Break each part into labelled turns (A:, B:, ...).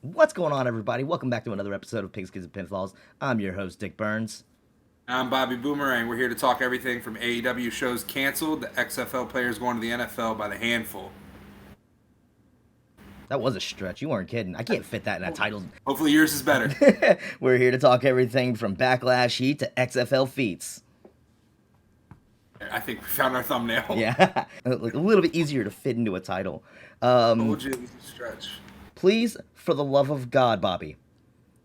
A: What's going on, everybody? Welcome back to another episode of Pigskins and Pinfalls. I'm your host, Dick Burns.
B: I'm Bobby Boomerang. We're here to talk everything from AEW shows canceled, the XFL players going to the NFL by the handful.
A: That was a stretch. You weren't kidding. I can't fit that in a title.
B: Hopefully yours is better.
A: We're here to talk everything from Backlash Heat to XFL Feats.
B: I think we found our thumbnail.
A: Yeah, like a little bit easier to fit into a title.
B: Told you it was a stretch.
A: Please, for the love of God, Bobby,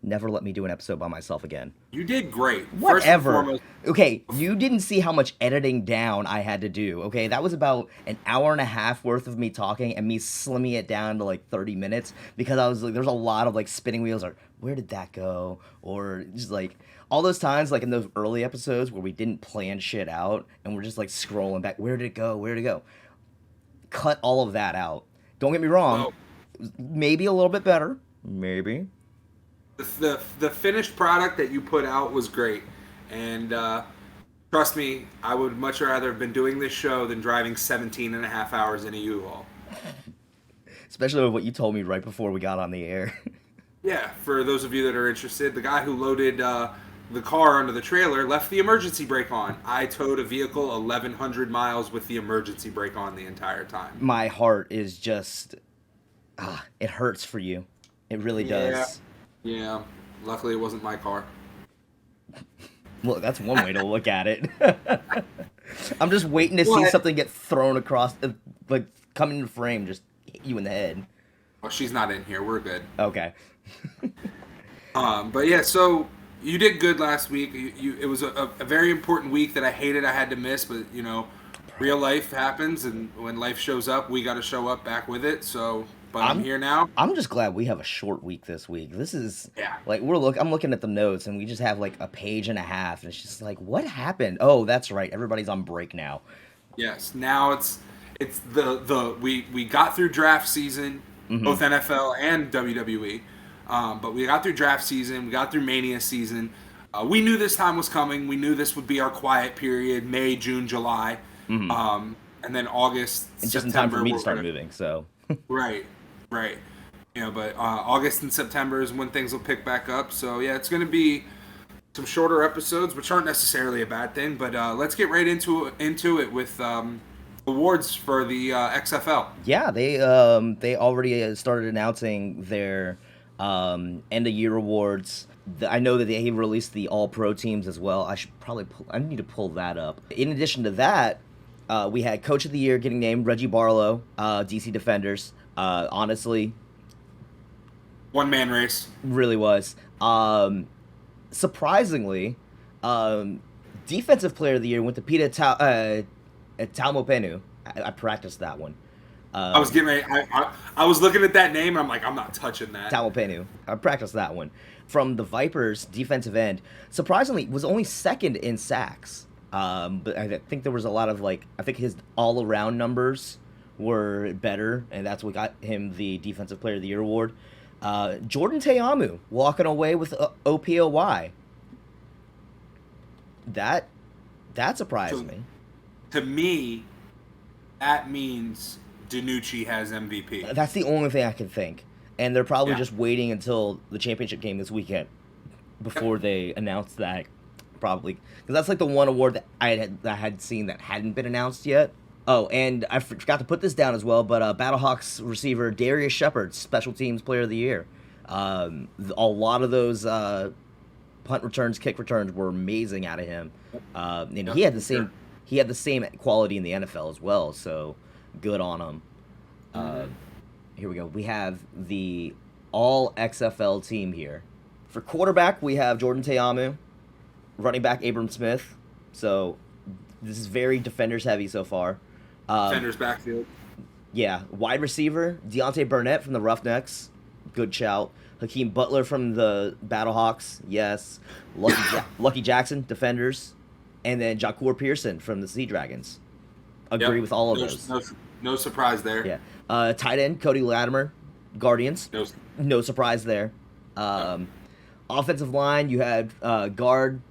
A: never let me do an episode by myself again.
B: You did great.
A: Whatever. Okay, you didn't see how much editing down I had to do. Okay, that was about an hour and a half worth of me talking and me slimming it down to like 30 minutes because I was like, there's a lot of like spinning wheels or where did that go? Or just like all those times like in those early episodes where we didn't plan shit out and we're just like scrolling back. Where did it go? Where did it go? Cut all of that out. Don't get me wrong.
B: Well,
A: maybe a little bit better. Maybe.
B: the finished product that you put out was great. And trust me, I would much rather have been doing this show than driving 17 and a half hours in a U-Haul.
A: Especially with what you told me right before we got on the air.
B: Yeah, for those of you that are interested, the guy who loaded the car under the trailer left the emergency brake on. I towed a vehicle 1,100 miles with the emergency brake on the entire time.
A: My heart is just... it hurts for you. It really does.
B: Yeah. Luckily, it wasn't my car.
A: Well, that's one way to look at it. I'm just waiting to see something get thrown across, like, come into frame, just hit you in the head.
B: Well, she's not in here. We're good.
A: Okay.
B: But yeah, so you did good last week. It was a very important week that I hated I had to miss, but, you know, real life happens, and when life shows up, we got to show up back with it, so... But I'm here now.
A: I'm just glad we have a short week this week. This is like I'm looking at the notes and we just have like a page and a half and it's just like what happened? Oh, that's right. Everybody's on break now.
B: Yes. Now it's we got through draft season, both NFL and WWE. But we got through draft season, we got through Mania season. We knew this time was coming. We knew this would be our quiet period, May, June, July. And then August,
A: and just
B: September,
A: in time for me to start moving, so
B: Right. You know, but August and September is when things will pick back up. So, yeah, it's going to be some shorter episodes, which aren't necessarily a bad thing. But let's get right into it with awards for the XFL.
A: Yeah, they already started announcing their end-of-year awards. I know that they released the All-Pro teams as well. I need to pull that up. In addition to that, we had Coach of the Year getting named Reggie Barlow, DC Defenders. Honestly,
B: one-man race.
A: Really was. Surprisingly, Defensive Player of the Year went to Peter Talmopenu. I practiced that one.
B: I was getting ready. I was looking at that name, and I'm like, I'm not touching that.
A: Talmopenu. I practiced that one. From the Vipers, defensive end, surprisingly, was only second in sacks. But I think there was a lot of, like, I think his all-around numbers were better, and that's what got him the Defensive Player of the Year award. Jordan Teamu walking away with OPOY. That surprised me.
B: To me, that means DiNucci has MVP.
A: That's the only thing I can think. And they're probably just waiting until the championship game this weekend before they announce that, probably. Because that's like the one award that I had seen that hadn't been announced yet. Oh, and I forgot to put this down as well, but Battlehawks receiver Darius Shepard, Special Teams Player of the Year. A lot of those punt returns, kick returns were amazing out of him. And he had the same quality in the NFL as well, so good on him. Here we go. We have the all XFL team here. For quarterback, we have Jordan Teamu. Running back, Abram Smith. So this is very defenders heavy so far.
B: Defenders backfield.
A: Yeah. Wide receiver, Deontay Burnett from the Roughnecks. Good shout. Hakeem Butler from the Battlehawks. Yes. Lucky Jackson, defenders. And then Jacour Pearson from the Sea Dragons. Agree with all of those.
B: No surprise there.
A: Yeah. Tight end, Cody Latimer, Guardians. No surprise there. Offensive line, you had guard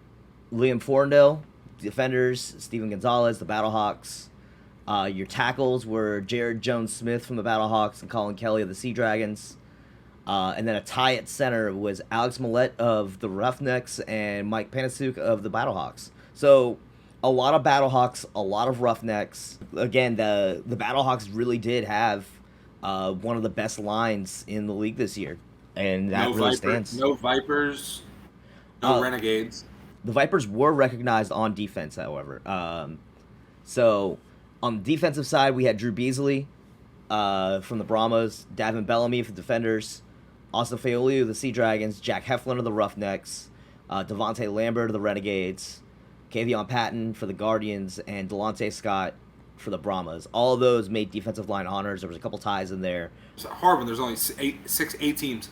A: Liam Forndale, defenders, Steven Gonzalez, the Battlehawks. Your tackles were Jared Jones-Smith from the Battlehawks and Colin Kelly of the Sea Dragons. And then a tie at center was Alex Millette of the Roughnecks and Mike Panasuk of the Battlehawks. So a lot of Battlehawks, a lot of Roughnecks. Again, the Battlehawks really did have one of the best lines in the league this year, and that really stands.
B: No Vipers, no Renegades.
A: The Vipers were recognized on defense, however. So on the defensive side, we had Drew Beasley from the Brahmas, Davin Bellamy for the Defenders, Austin Faoliu of the Sea Dragons, Jack Heflin of the Roughnecks, Devontae Lambert of the Renegades, Kavion Patton for the Guardians, and Delonte Scott for the Brahmas. All of those made defensive line honors. There was a couple ties in there.
B: It's hard when there's only eight teams.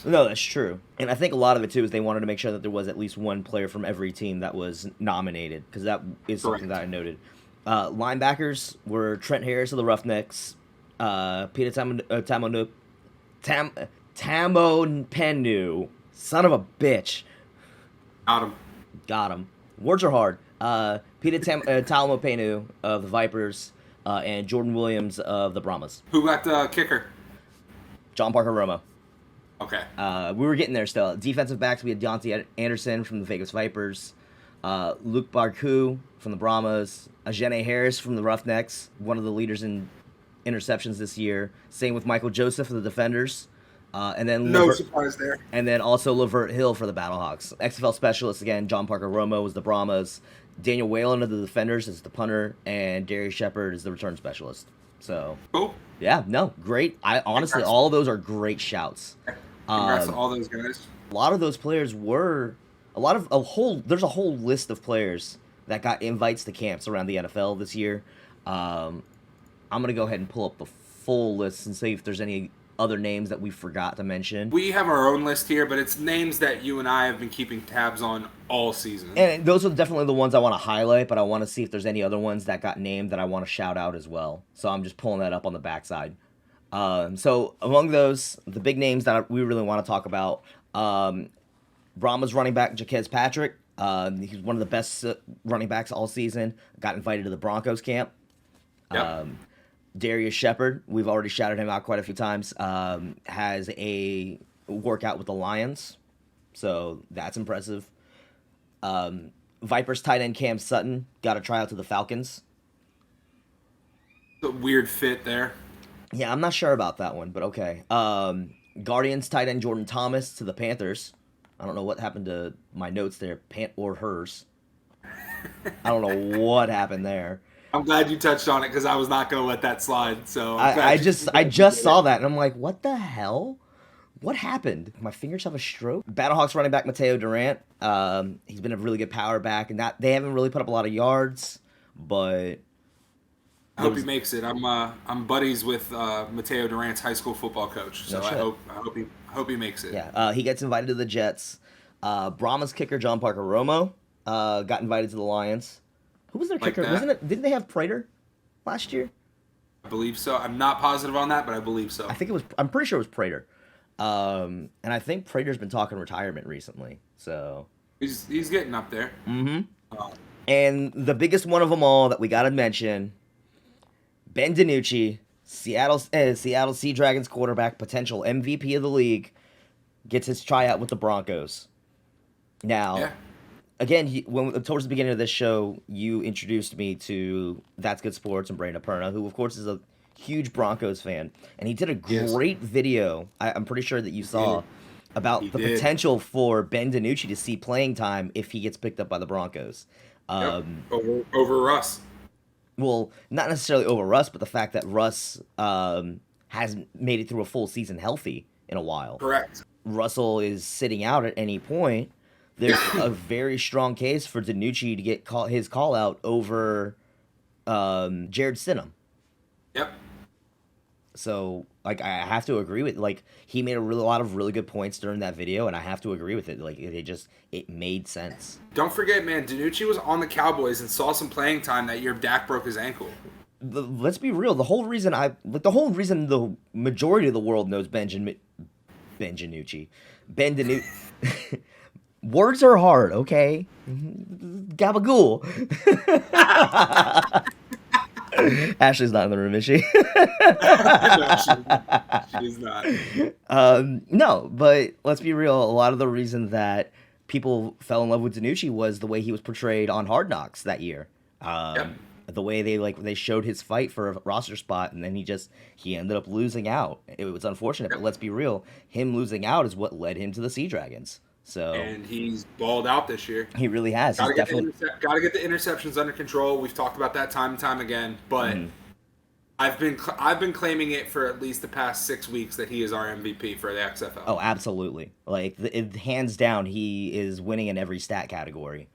A: No, that's true. And I think a lot of it, too, is they wanted to make sure that there was at least one player from every team that was nominated, because that is something that I noted. Linebackers were Trent Harris of the Roughnecks, Peter Tamonpenu, son of a bitch. Got him. Words are hard. Peter Tamonpenu of the Vipers, and Jordan Williams of the Brahmas.
B: Who got the kicker?
A: John Parker Romo.
B: Okay.
A: We were getting there still. Defensive backs, we had Deontay Anderson from the Vegas Vipers, Luke Barku from the Brahmas, Ajene Harris from the Roughnecks, one of the leaders in interceptions this year. Same with Michael Joseph of the Defenders. And then
B: surprise there.
A: And then also Lavert Hill for the Battlehawks. XFL specialist again, John Parker Romo was the Brahmas. Daniel Whalen of the Defenders is the punter, and Darius Shepard is the return specialist. So
B: cool.
A: Yeah, no, great. I honestly, all of those are great shouts.
B: Congrats to all those guys.
A: A lot of those players were there's a whole list of players that got invites to camps around the NFL this year. I'm gonna go ahead and pull up the full list and see if there's any other names that we forgot to mention.
B: We have our own list here, but it's names that you and I have been keeping tabs on all season.
A: And those are definitely the ones I want to highlight, but I want to see if there's any other ones that got named that I want to shout out as well. So I'm just pulling that up on the backside. So among those, the big names that we really want to talk about, Brahmas running back Jaquez Patrick. He's one of the best running backs all season. Got invited to the Broncos camp.
B: Yep.
A: Darius Shepard, we've already shouted him out quite a few times, has a workout with the Lions, so that's impressive. Vipers tight end Cam Sutton got a tryout to the Falcons.
B: A weird fit there.
A: Yeah, I'm not sure about that one, but okay. Guardians tight end Jordan Thomas to the Panthers. I don't know what happened to my notes there, Pant or hers. I don't know what happened there.
B: I'm glad you touched on it because I was not going to let that slide. So
A: I just saw that and I'm like, what the hell? What happened? My fingers have a stroke. Battlehawks running back Mateo Durant. He's been a really good power back, and they haven't really put up a lot of yards, but
B: I hope he makes it. I'm buddies with Mateo Durant's high school football coach, so I hope he makes it.
A: Yeah, he gets invited to the Jets. Brahmas kicker John Parker Romo got invited to the Lions. Who was their kicker? Didn't they have Prater last year?
B: I believe so. I'm not positive on that, but I believe so.
A: I'm pretty sure it was Prater. And I think Prater's been talking retirement recently. So
B: he's getting up there.
A: Mm-hmm. And the biggest one of them all that we got to mention, Ben DiNucci, Seattle Sea Dragons quarterback, potential MVP of the league, gets his tryout with the Broncos. Now. Yeah. Again, towards the beginning of this show, you introduced me to That's Good Sports and Brandon Perna, who, of course, is a huge Broncos fan. And he did a great video, I'm pretty sure that you saw, about the potential for Ben DiNucci to see playing time if he gets picked up by the Broncos.
B: Over Russ.
A: Well, not necessarily over Russ, but the fact that Russ hasn't made it through a full season healthy in a while.
B: Correct.
A: Russell is sitting out at any point. There's a very strong case for DiNucci to get his call out over Jared Stidham.
B: Yep.
A: So, I have to agree with, he made a lot of really good points during that video, and I have to agree with it. It made sense.
B: Don't forget, man, DiNucci was on the Cowboys and saw some playing time that year. Dak broke his ankle.
A: Let's be real. The whole reason the majority of the world knows Ben DiNucci. Words are hard, okay? Gabagool. Ashley's not in the room, is she?
B: No, she's not.
A: No, but let's be real. A lot of the reason that people fell in love with Danucci was the way he was portrayed on Hard Knocks that year.
B: Yep.
A: The way they showed his fight for a roster spot, and then he ended up losing out. It was unfortunate, but let's be real. Him losing out is what led him to the Sea Dragons. So,
B: and he's balled out this year.
A: He really has.
B: Got to get the interceptions under control. We've talked about that time and time again, but I've been claiming it for at least the past 6 weeks that he is our MVP for the XFL.
A: Oh, absolutely! Like hands down, he is winning in every stat category.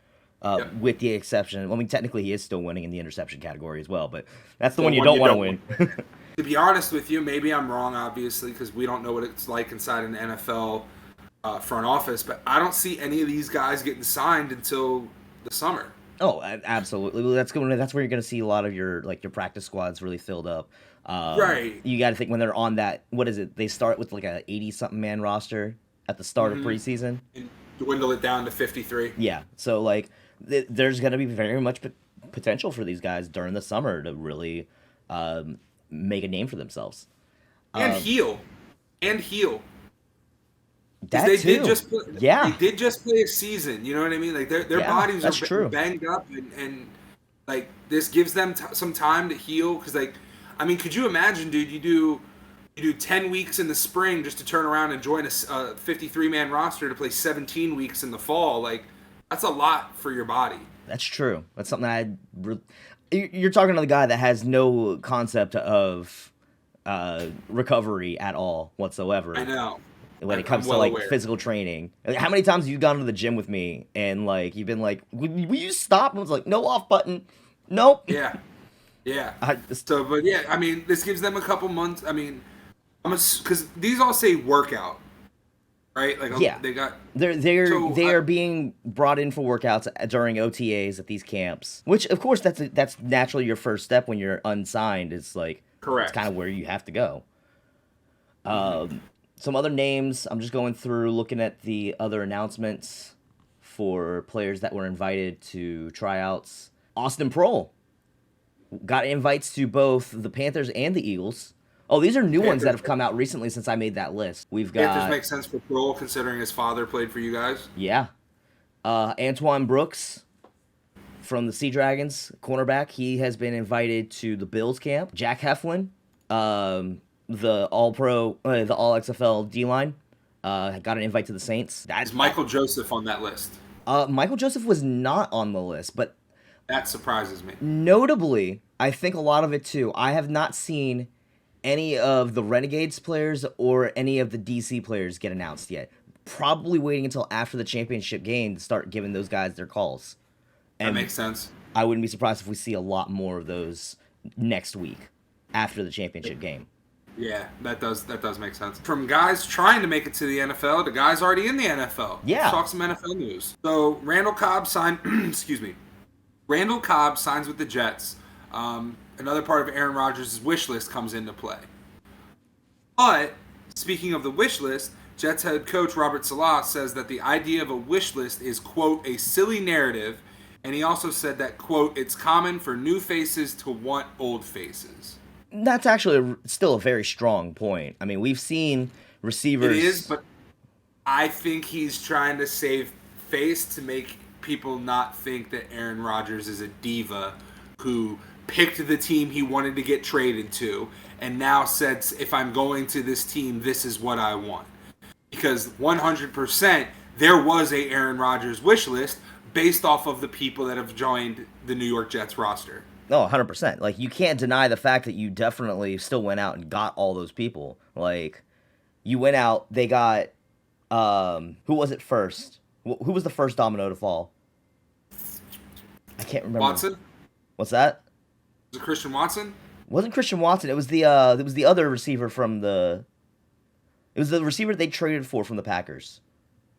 A: With the exception, I mean, technically he is still winning in the interception category as well, but that's the one you don't want to win.
B: To be honest with you, maybe I'm wrong, obviously, because we don't know what it's like inside an NFL front office, but I don't see any of these guys getting signed until the summer.
A: Oh, absolutely. That's where you're going to see a lot of your practice squads really filled up.
B: Right.
A: You got to think when they're on that. What is it? They start with like a 80-something man roster at the start of preseason.
B: And dwindle it down to 53.
A: Yeah. So there's going to be very much potential for these guys during the summer to really make a name for themselves.
B: And heal.
A: That
B: they
A: too.
B: Did just play, They did just play a season. You know what I mean? Like their bodies are banged up, and like this gives them some time to heal. Because could you imagine, dude? You do 10 weeks in the spring just to turn around and join a 53-man roster to play 17 weeks in the fall. Like that's a lot for your body.
A: That's true. That's something you're talking to the guy that has no concept of recovery at all whatsoever.
B: I know.
A: When it comes to physical training. How many times have you gone to the gym with me and you've been like, will you stop? And I was like, no off button. Nope.
B: Yeah. This gives them a couple months. I mean, because these all say workout, right? They are being brought in for workouts during OTAs at these camps, which of course that's naturally your first step when you're unsigned. It's correct. It's kind of where you have to go. Some other names, I'm just going through, looking at the other announcements for players that were invited to tryouts. Austin Prohl got invites to both the Panthers and the Eagles. Oh, these are new ones that have come out recently since I made that list. We've got Panthers make sense for Prohl considering his father played for you guys.
A: Yeah. Antoine Brooks from the Sea Dragons, cornerback, he has been invited to the Bills camp. Jack Heflin, the All-Pro, the All-XFL D-line, got an invite to the Saints.
B: Is Michael Joseph on that list?
A: Michael Joseph was not on the list, but
B: that surprises me.
A: Notably, I think a lot of it too, I have not seen any of the Renegades players or any of the DC players get announced yet. Probably waiting until after the championship game to start giving those guys their calls. And
B: that makes sense.
A: I wouldn't be surprised if we see a lot more of those next week after the championship game.
B: Yeah, that does make sense. From guys trying to make it to the NFL to guys already in the NFL.
A: Yeah.
B: Let's talk some NFL news. So Randall Cobb signed Randall Cobb signs with the Jets. Another part of Aaron Rodgers' wish list comes into play. But speaking of the wish list, Jets head coach Robert Saleh says that the idea of a wish list is, quote, a silly narrative, and he also said that, quote, it's common for new faces to want old faces.
A: That's actually still a very strong point. I mean, we've seen receivers...
B: It is, but I think he's trying to save face to make people not think that Aaron Rodgers is a diva who picked the team he wanted to get traded to and now says, if I'm going to this team, this is what I want. Because 100%, there was a Aaron Rodgers wish list based off of the people that have joined the New York Jets roster.
A: No, 100%. Like, you can't deny the fact that you definitely still went out and got all those people. Like, you went out, they got, who was it first? Who was the first domino to fall? I can't remember.
B: Watson?
A: What's that?
B: Was it Christian Watson?
A: It wasn't Christian Watson. It was the other receiver from the... It was the receiver they traded for from the Packers.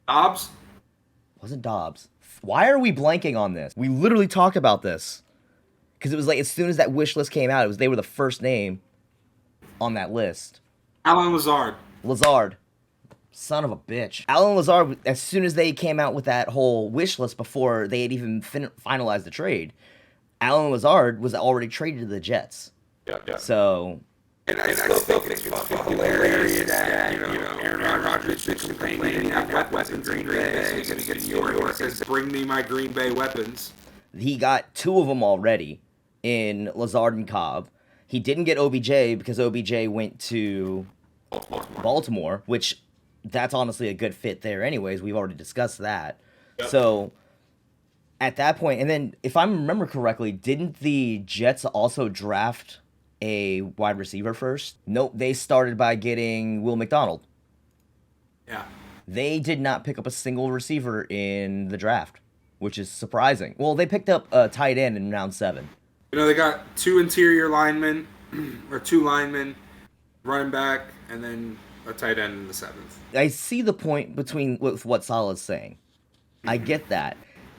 B: Dobbs?
A: Wasn't Dobbs. Why are we blanking on this? We literally talk about this. Because it was like, as soon as that wish list came out, they were the first name on that list.
B: Alan Lazard.
A: Lazard. Son of a bitch. Alan Lazard, as soon as they came out with that whole wish list before they had even finalized the trade, Alan Lazard was already traded to the Jets.
C: Yeah.
A: So.
C: And I still think it's fucking hilarious that, Aaron Rodgers is complaining he didn't have weapons in Green Bay. So he's going to get York.
B: Says, bring me my Green Bay weapons.
A: He got 2 of them already in Lazard and Cobb. He didn't get OBJ because OBJ went to Baltimore, which that's honestly a good fit there anyways. We've already discussed that. Yep. So at that point, and then if I remember correctly, didn't the Jets also draft a wide receiver first? Nope, they started by getting Will McDonald.
B: Yeah.
A: They did not pick up a single receiver in the draft, which is surprising. Well, they picked up a tight end in round 7.
B: They got 2 interior linemen, or 2 linemen, running back, and then a tight end in the 7th.
A: I see the point with what Salah's saying. I get that.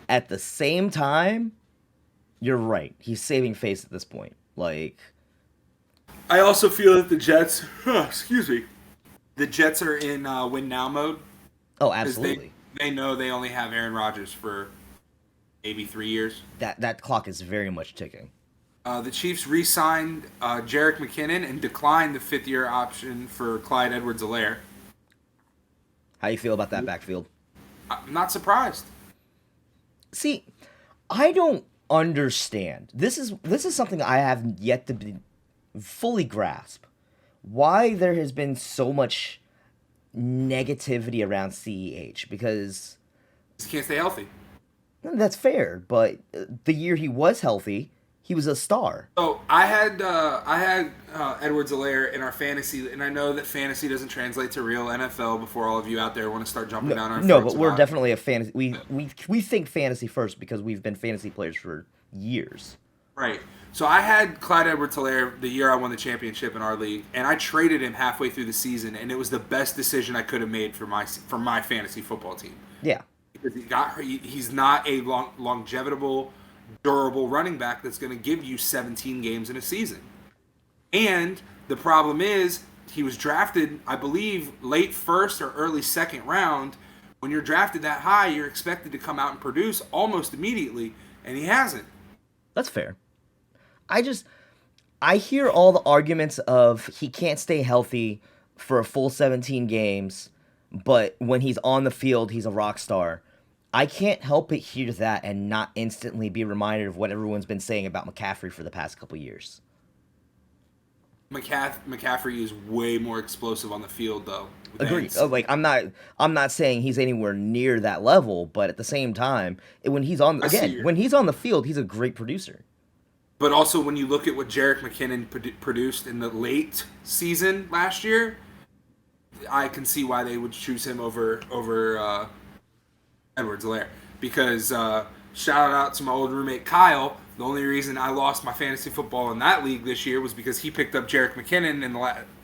A: At the same time, you're right. He's saving face at this point.
B: I also feel that the Jets, the Jets are in win now mode.
A: Oh, absolutely.
B: They know they only have Aaron Rodgers for maybe 3 years.
A: That clock is very much ticking.
B: The Chiefs re-signed Jerick McKinnon and declined the 5th-year option for Clyde Edwards-Helaire.
A: How do you feel about that backfield?
B: I'm not surprised.
A: See, I don't understand. This is something I have yet to fully grasp. Why there has been so much negativity around CEH, because
B: he can't stay healthy.
A: That's fair, but the year he was healthy, he was a star.
B: So I had Edwards-Helaire in our fantasy, and I know that fantasy doesn't translate to real NFL. Before all of you out there want to start jumping down our
A: no, but we're definitely a fantasy. We think fantasy first because we've been fantasy players for years.
B: Right. So I had Clyde Edwards-Helaire the year I won the championship in our league, and I traded him halfway through the season, and it was the best decision I could have made for my fantasy football team.
A: Yeah.
B: Because he's not a longevitable, durable running back that's going to give you 17 games in a season. And the problem is, he was drafted, I believe, late 1st or early 2nd round. When you're drafted that high, you're expected to come out and produce almost immediately, and he hasn't.
A: That's fair. I hear all the arguments of he can't stay healthy for a full 17 games, but when he's on the field, he's a rock star. I can't help but hear that and not instantly be reminded of what everyone's been saying about McCaffrey for the past couple years.
B: McCaffrey is way more explosive on the field, though.
A: Agreed. I'm not saying he's anywhere near that level, but at the same time, when he's on the field, he's a great producer.
B: But also, when you look at what Jerick McKinnon produced in the late season last year, I can see why they would choose him over Edwards-Helaire. Because shout out to my old roommate Kyle. The only reason I lost my fantasy football in that league this year was because he picked up Jerick McKinnon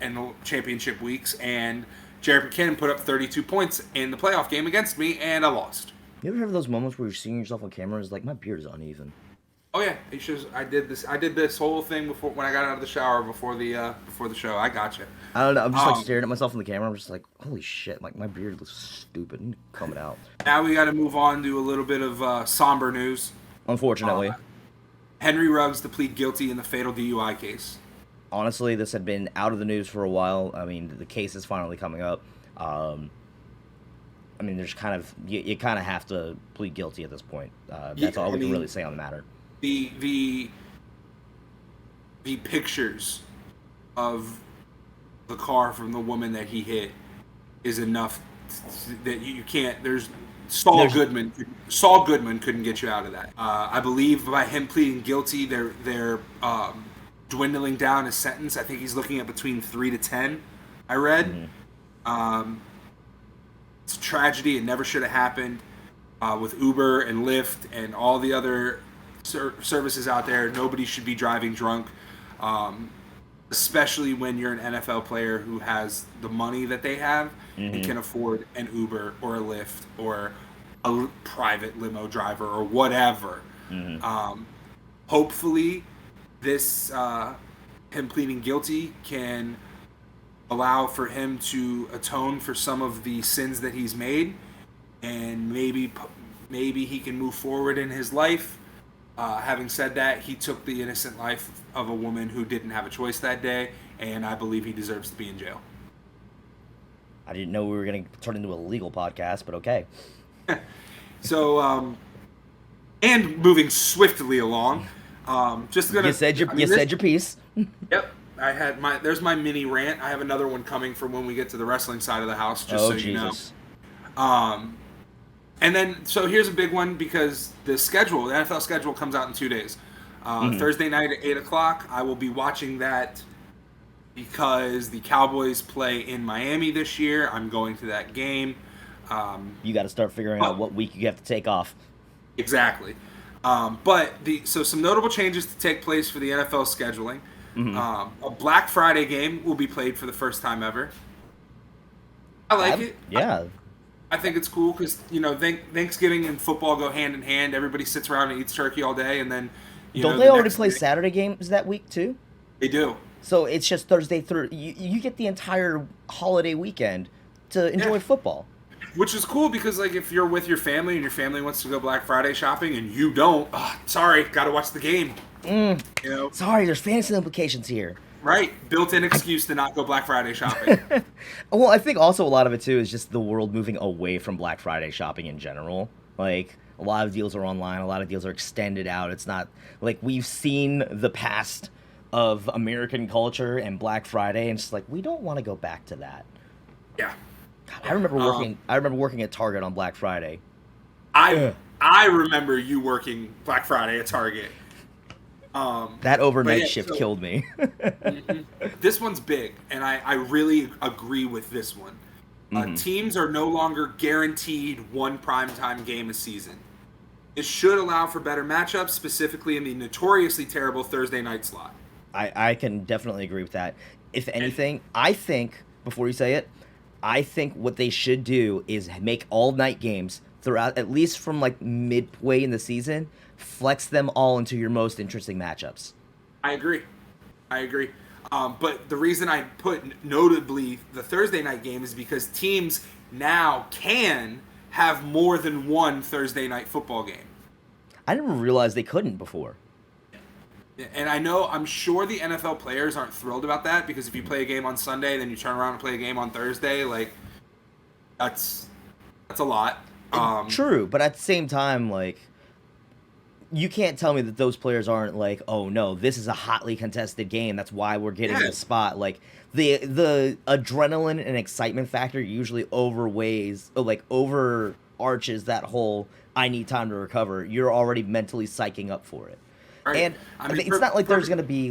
B: in the championship weeks, and Jerick McKinnon put up 32 points in the playoff game against me, and I lost.
A: You ever have those moments where you're seeing yourself on camera? It's like, my beard is uneven.
B: Oh yeah, I did this whole thing before when I got out of the shower before the show. I got you.
A: I don't know. I'm just staring at myself in the camera. I'm just like, holy shit! Like, my beard looks stupid coming out.
B: Now we got to move on to a little bit of somber news.
A: Unfortunately,
B: Henry Ruggs to plead guilty in the fatal DUI case.
A: Honestly, this had been out of the news for a while. I mean, the case is finally coming up. I mean, there's you kind of have to plead guilty at this point. That's all we can really say on the matter.
B: The pictures of the car from the woman that he hit is enough that you can't. Saul Goodman couldn't get you out of that. I believe by him pleading guilty, they're dwindling down his sentence. I think he's looking at between 3 to 10. I read. Mm-hmm. It's a tragedy. It never should have happened. With Uber and Lyft and all the other services out there, nobody should be driving drunk, especially when you're an NFL player who has the money that they have and can afford an Uber or a Lyft or a private limo driver or whatever. Hopefully this him pleading guilty can allow for him to atone for some of the sins that he's made, and maybe he can move forward in his life. Having said that, he took the innocent life of a woman who didn't have a choice that day, and I believe he deserves to be in jail.
A: I didn't know we were going to turn into a legal podcast, but okay.
B: So, and moving swiftly along, just gonna.
A: You said your piece.
B: Yep, I had my. There's my mini rant. I have another one coming for when we get to the wrestling side of the house. Just so you know. And then, so here's a big one because the NFL schedule comes out in 2 days. Thursday night at 8 o'clock, I will be watching that because the Cowboys play in Miami this year. I'm going to that game.
A: You got to start figuring out what week you have to take off.
B: Exactly. So some notable changes to take place for the NFL scheduling. A Black Friday game will be played for the first time ever. I like it.
A: Yeah.
B: I think it's cool because, Thanksgiving and football go hand in hand. Everybody sits around and eats turkey all day, and then,
A: Don't they already play Saturday games that week, too?
B: They do.
A: So it's just Thursday through. You get the entire holiday weekend to enjoy football.
B: Which is cool because, if you're with your family and your family wants to go Black Friday shopping and you don't, sorry, got to watch the game.
A: Sorry, there's fantasy implications here.
B: Right. Built-in excuse to not go Black Friday shopping.
A: Well, I think also a lot of it, too, is just the world moving away from Black Friday shopping in general. A lot of deals are online. A lot of deals are extended out. It's not, we've seen the past of American culture and Black Friday, and it's we don't want to go back to that.
B: Yeah.
A: God, I remember working at Target on Black Friday.
B: I remember you working Black Friday at Target.
A: That overnight shift killed me.
B: This one's big, and I really agree with this one. Teams are no longer guaranteed one primetime game a season. It should allow for better matchups, specifically in the notoriously terrible Thursday night slot.
A: I can definitely agree with that. If anything, I think, before you say it, I think what they should do is make all-night games throughout, at least from midway in the season, flex them all into your most interesting matchups.
B: I agree. But the reason I put notably the Thursday night game is because teams now can have more than one Thursday night football game.
A: I never realized they couldn't before.
B: And I'm sure the NFL players aren't thrilled about that because if you play a game on Sunday, then you turn around and play a game on Thursday, that's a lot.
A: True, but at the same time, you can't tell me that those players aren't oh no, this is a hotly contested game. That's why we're getting the spot. The adrenaline and excitement factor usually overarches that whole I need time to recover. You're already mentally psyching up for it. Right. And it's not there's going to be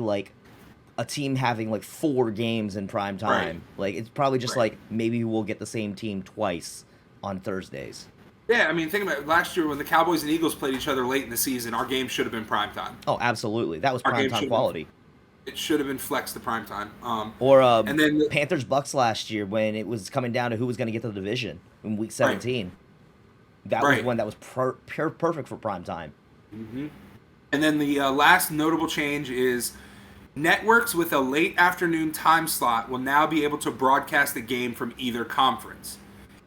A: a team having 4 games in prime time. Right. It's probably just maybe we'll get the same team twice on Thursdays.
B: Yeah, think about it. Last year when the Cowboys and Eagles played each other late in the season, our game should have been primetime.
A: Oh, absolutely. That was primetime quality.
B: It should have been flexed to primetime.
A: And then Panthers-Bucks last year when it was coming down to who was going to get the division in Week 17. Right. That was one that was perfect for primetime.
B: Mm-hmm. And then the last notable change is networks with a late afternoon time slot will now be able to broadcast a game from either conference.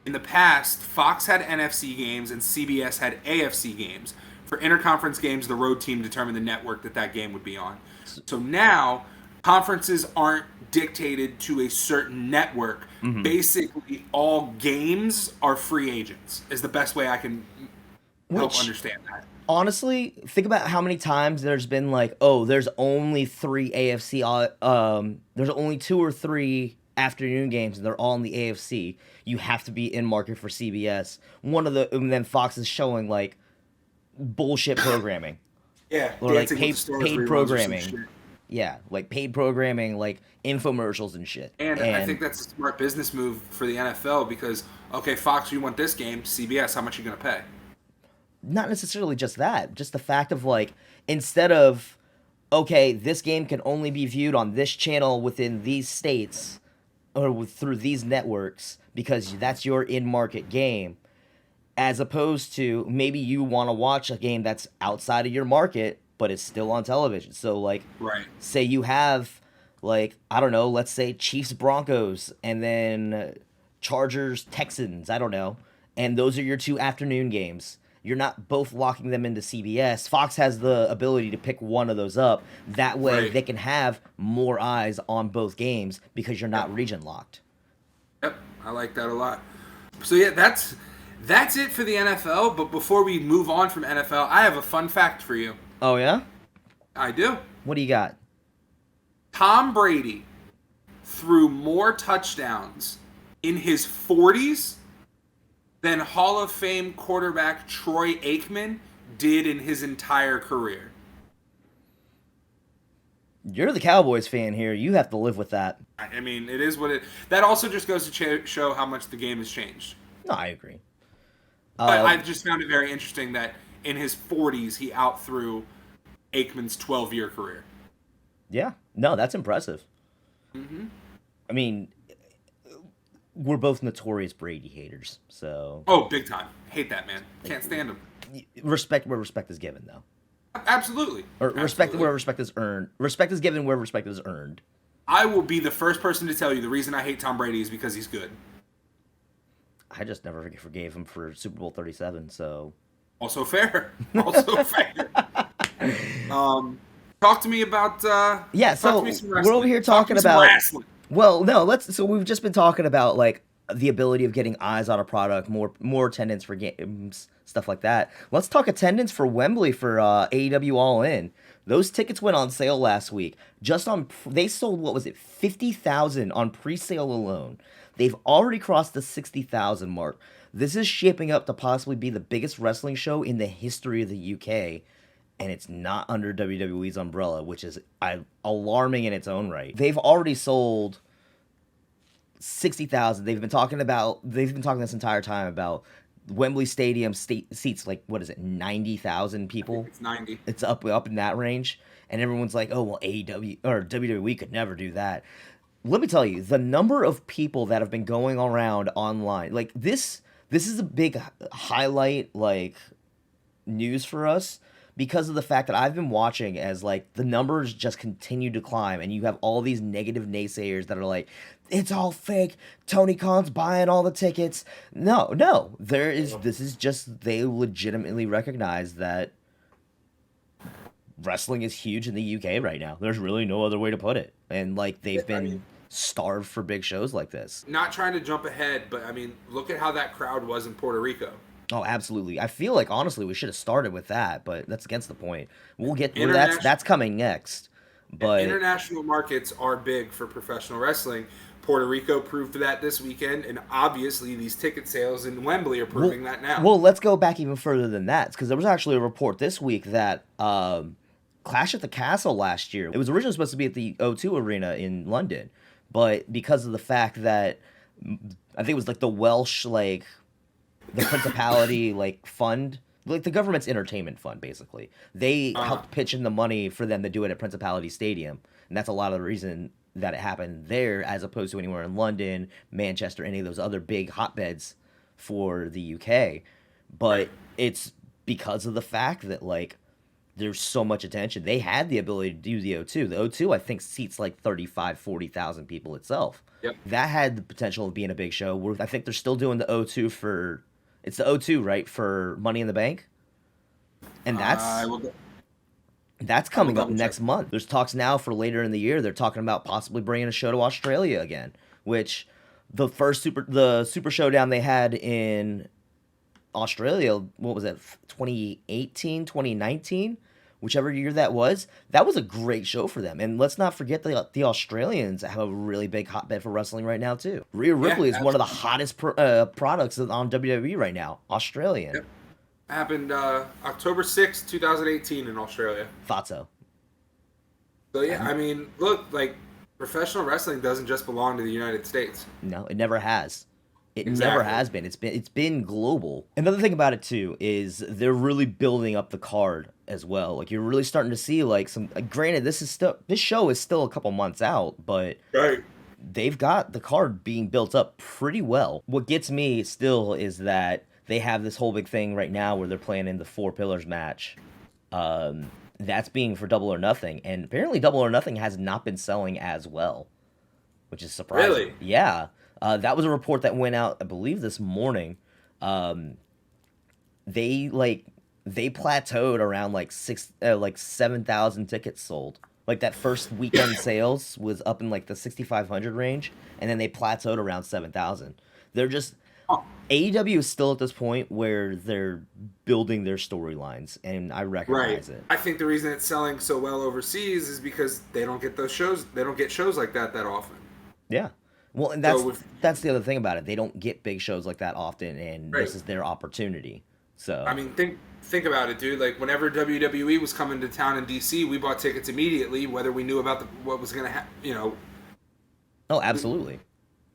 B: In the past, Fox had NFC games and CBS had AFC games. For interconference games, the road team determined the network that game would be on. So now, conferences aren't dictated to a certain network. Mm-hmm. Basically, all games are free agents, is the best way I can help understand that.
A: Honestly, think about how many times there's been there's only 3 AFC, there's only 2 or 3 afternoon games and they're all in the AFC. You have to be in market for CBS. And then Fox is showing bullshit programming.
B: Yeah,
A: or paid programming. Yeah, paid programming, infomercials and shit.
B: And I think that's a smart business move for the NFL because, okay, Fox, you want this game, CBS, how much are you going to pay?
A: Not necessarily just that, just the fact of instead of, okay, this game can only be viewed on this channel within these states or through these networks because that's your in-market game, as opposed to maybe you want to watch a game that's outside of your market but it's still on television. So say you have I don't know, let's say Chiefs Broncos and then Chargers Texans, I don't know, and those are your 2 afternoon games. you're not both locking them into CBS. Fox has the ability to pick one of those up. That way they can have more eyes on both games because you're not region locked.
B: Yep, I like that a lot. So yeah, that's it for the NFL. But before we move on from NFL, I have a fun fact for you.
A: Oh yeah?
B: I do.
A: What do you got?
B: Tom Brady threw more touchdowns in his 40s than Hall of Fame quarterback Troy Aikman did in his entire career.
A: You're the Cowboys fan here. You have to live with that.
B: I mean, it is what it... That also just goes to show how much the game has changed.
A: No, I agree.
B: But I just found it very interesting that in his 40s, he outthrew Aikman's 12-year career.
A: Yeah. No, that's impressive.
B: Mm-hmm.
A: I mean, we're both notorious Brady haters, so...
B: Oh, big time. Hate that, man. Can't stand him.
A: Respect where respect is given, though.
B: Absolutely.
A: Or respect where respect is earned. Respect is given where respect is earned.
B: I will be the first person to tell you the reason I hate Tom Brady is because he's good.
A: I just never forgave him for Super Bowl 37, so...
B: Also fair. Also fair. Talk to me about...
A: yeah, so we're over here talking about...
B: wrestling.
A: Well, no, so we've just been talking about, like, the ability of getting eyes on a product, more attendance for games, stuff like that. Let's talk attendance for Wembley for AEW All In. Those tickets went on sale last week. They sold, what was it, 50,000 on pre-sale alone. They've already crossed the 60,000 mark. This is shaping up to possibly be the biggest wrestling show in the history of the UK. And it's not under WWE's umbrella, which is alarming in its own right. They've already sold 60,000. They've been talking this entire time about Wembley Stadium seats, like, what is it, 90,000 people?
B: It's 90.
A: It's up in that range. And everyone's like, oh, well, AEW or WWE could never do that. Let me tell you, the number of people that have been going around online, like, this is a big highlight, like, news for us. Because of the fact that I've been watching as, like, the numbers just continue to climb, and you have all these negative naysayers that are like, it's all fake, Tony Khan's buying all the tickets. No, this is just, they legitimately recognize that wrestling is huge in the UK right now. There's really no other way to put it. And, like, they've been starved for big shows like this.
B: Not trying to jump ahead, but, I mean, look at how that crowd was in Puerto Rico.
A: Oh, absolutely. I feel like, honestly, we should have started with that, but that's against the point. We'll get that's coming next. But
B: international markets are big for professional wrestling. Puerto Rico proved that this weekend, and obviously these ticket sales in Wembley are proving that now.
A: Well, let's go back even further than that, because there was actually a report this week that Clash at the Castle last year, it was originally supposed to be at the O2 Arena in London, but because of the fact that, I think it was like the Welsh, like, the Principality, like, fund, like the government's entertainment fund, basically. They helped pitch in the money for them to do it at Principality Stadium. And that's a lot of the reason that it happened there, as opposed to anywhere in London, Manchester, any of those other big hotbeds for the UK. But it's because of the fact that, like, there's so much attention. They had the ability to do the O2. The O2, I think, seats like 35,000, 40,000 people itself.
B: Yep.
A: That had the potential of being a big show. I think they're still doing the O2 for... It's the O2, right, for Money in the Bank? And that's coming up next month. There's talks now for later in the year. They're talking about possibly bringing a show to Australia again, which the Super Showdown they had in Australia, what was it, 2018, 2019? Whichever year that was a great show for them. And let's not forget the Australians have a really big hotbed for wrestling right now, too. Rhea Ripley is one of the hottest products on WWE right now. Australian.
B: Yep. Happened October 6th, 2018 in Australia.
A: Thought so.
B: So, yeah, I mean, look, like, professional wrestling doesn't just belong to the United States.
A: No, it never has. It never has been. It's been global. Another thing about it too is they're really building up the card as well. Like, you're really starting to see, like, some. Granted, this show is still a couple months out, but they've got the card being built up pretty well. What gets me still is that they have this whole big thing right now where they're playing in the Four Pillars match. That's being for Double or Nothing, and apparently Double or Nothing has not been selling as well, which is surprising.
B: Really?
A: Yeah. That was a report that went out, I believe, this morning. they plateaued around like 7,000 tickets sold. Like that first weekend sales was up in like the 6,500 range, and then they plateaued around 7,000. They're just AEW is still at this point where they're building their storylines, and I recognize it.
B: I think the reason it's selling so well overseas is because they don't get those shows. They don't get shows like that often.
A: Yeah. Well, and that's the other thing about it. They don't get big shows like that often, and this is their opportunity. So
B: I mean, think about it, dude. Like whenever WWE was coming to town in DC, we bought tickets immediately, whether we knew about what was going to happen. You know.
A: Oh, absolutely.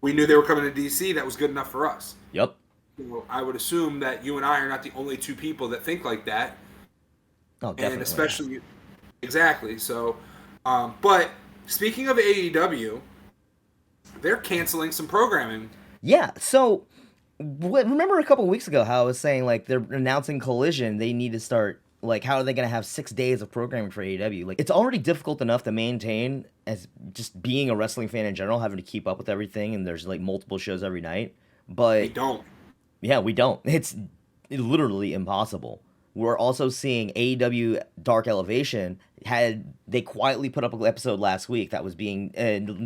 B: We knew they were coming to DC. That was good enough for us.
A: Yep.
B: So I would assume that you and I are not the only two people that think like that.
A: Oh, definitely.
B: And especially, exactly. So, but speaking of AEW, they're canceling some programming.
A: Yeah. So, remember a couple weeks ago how I was saying like they're announcing Collision? They need to start. Like, how are they going to have 6 days of programming for AEW? Like, it's already difficult enough to maintain as just being a wrestling fan in general, having to keep up with everything, and there's like multiple shows every night. But
B: we don't.
A: Yeah, we don't. It's literally impossible. We're also seeing AEW Dark Elevation they quietly put up an episode last week that was being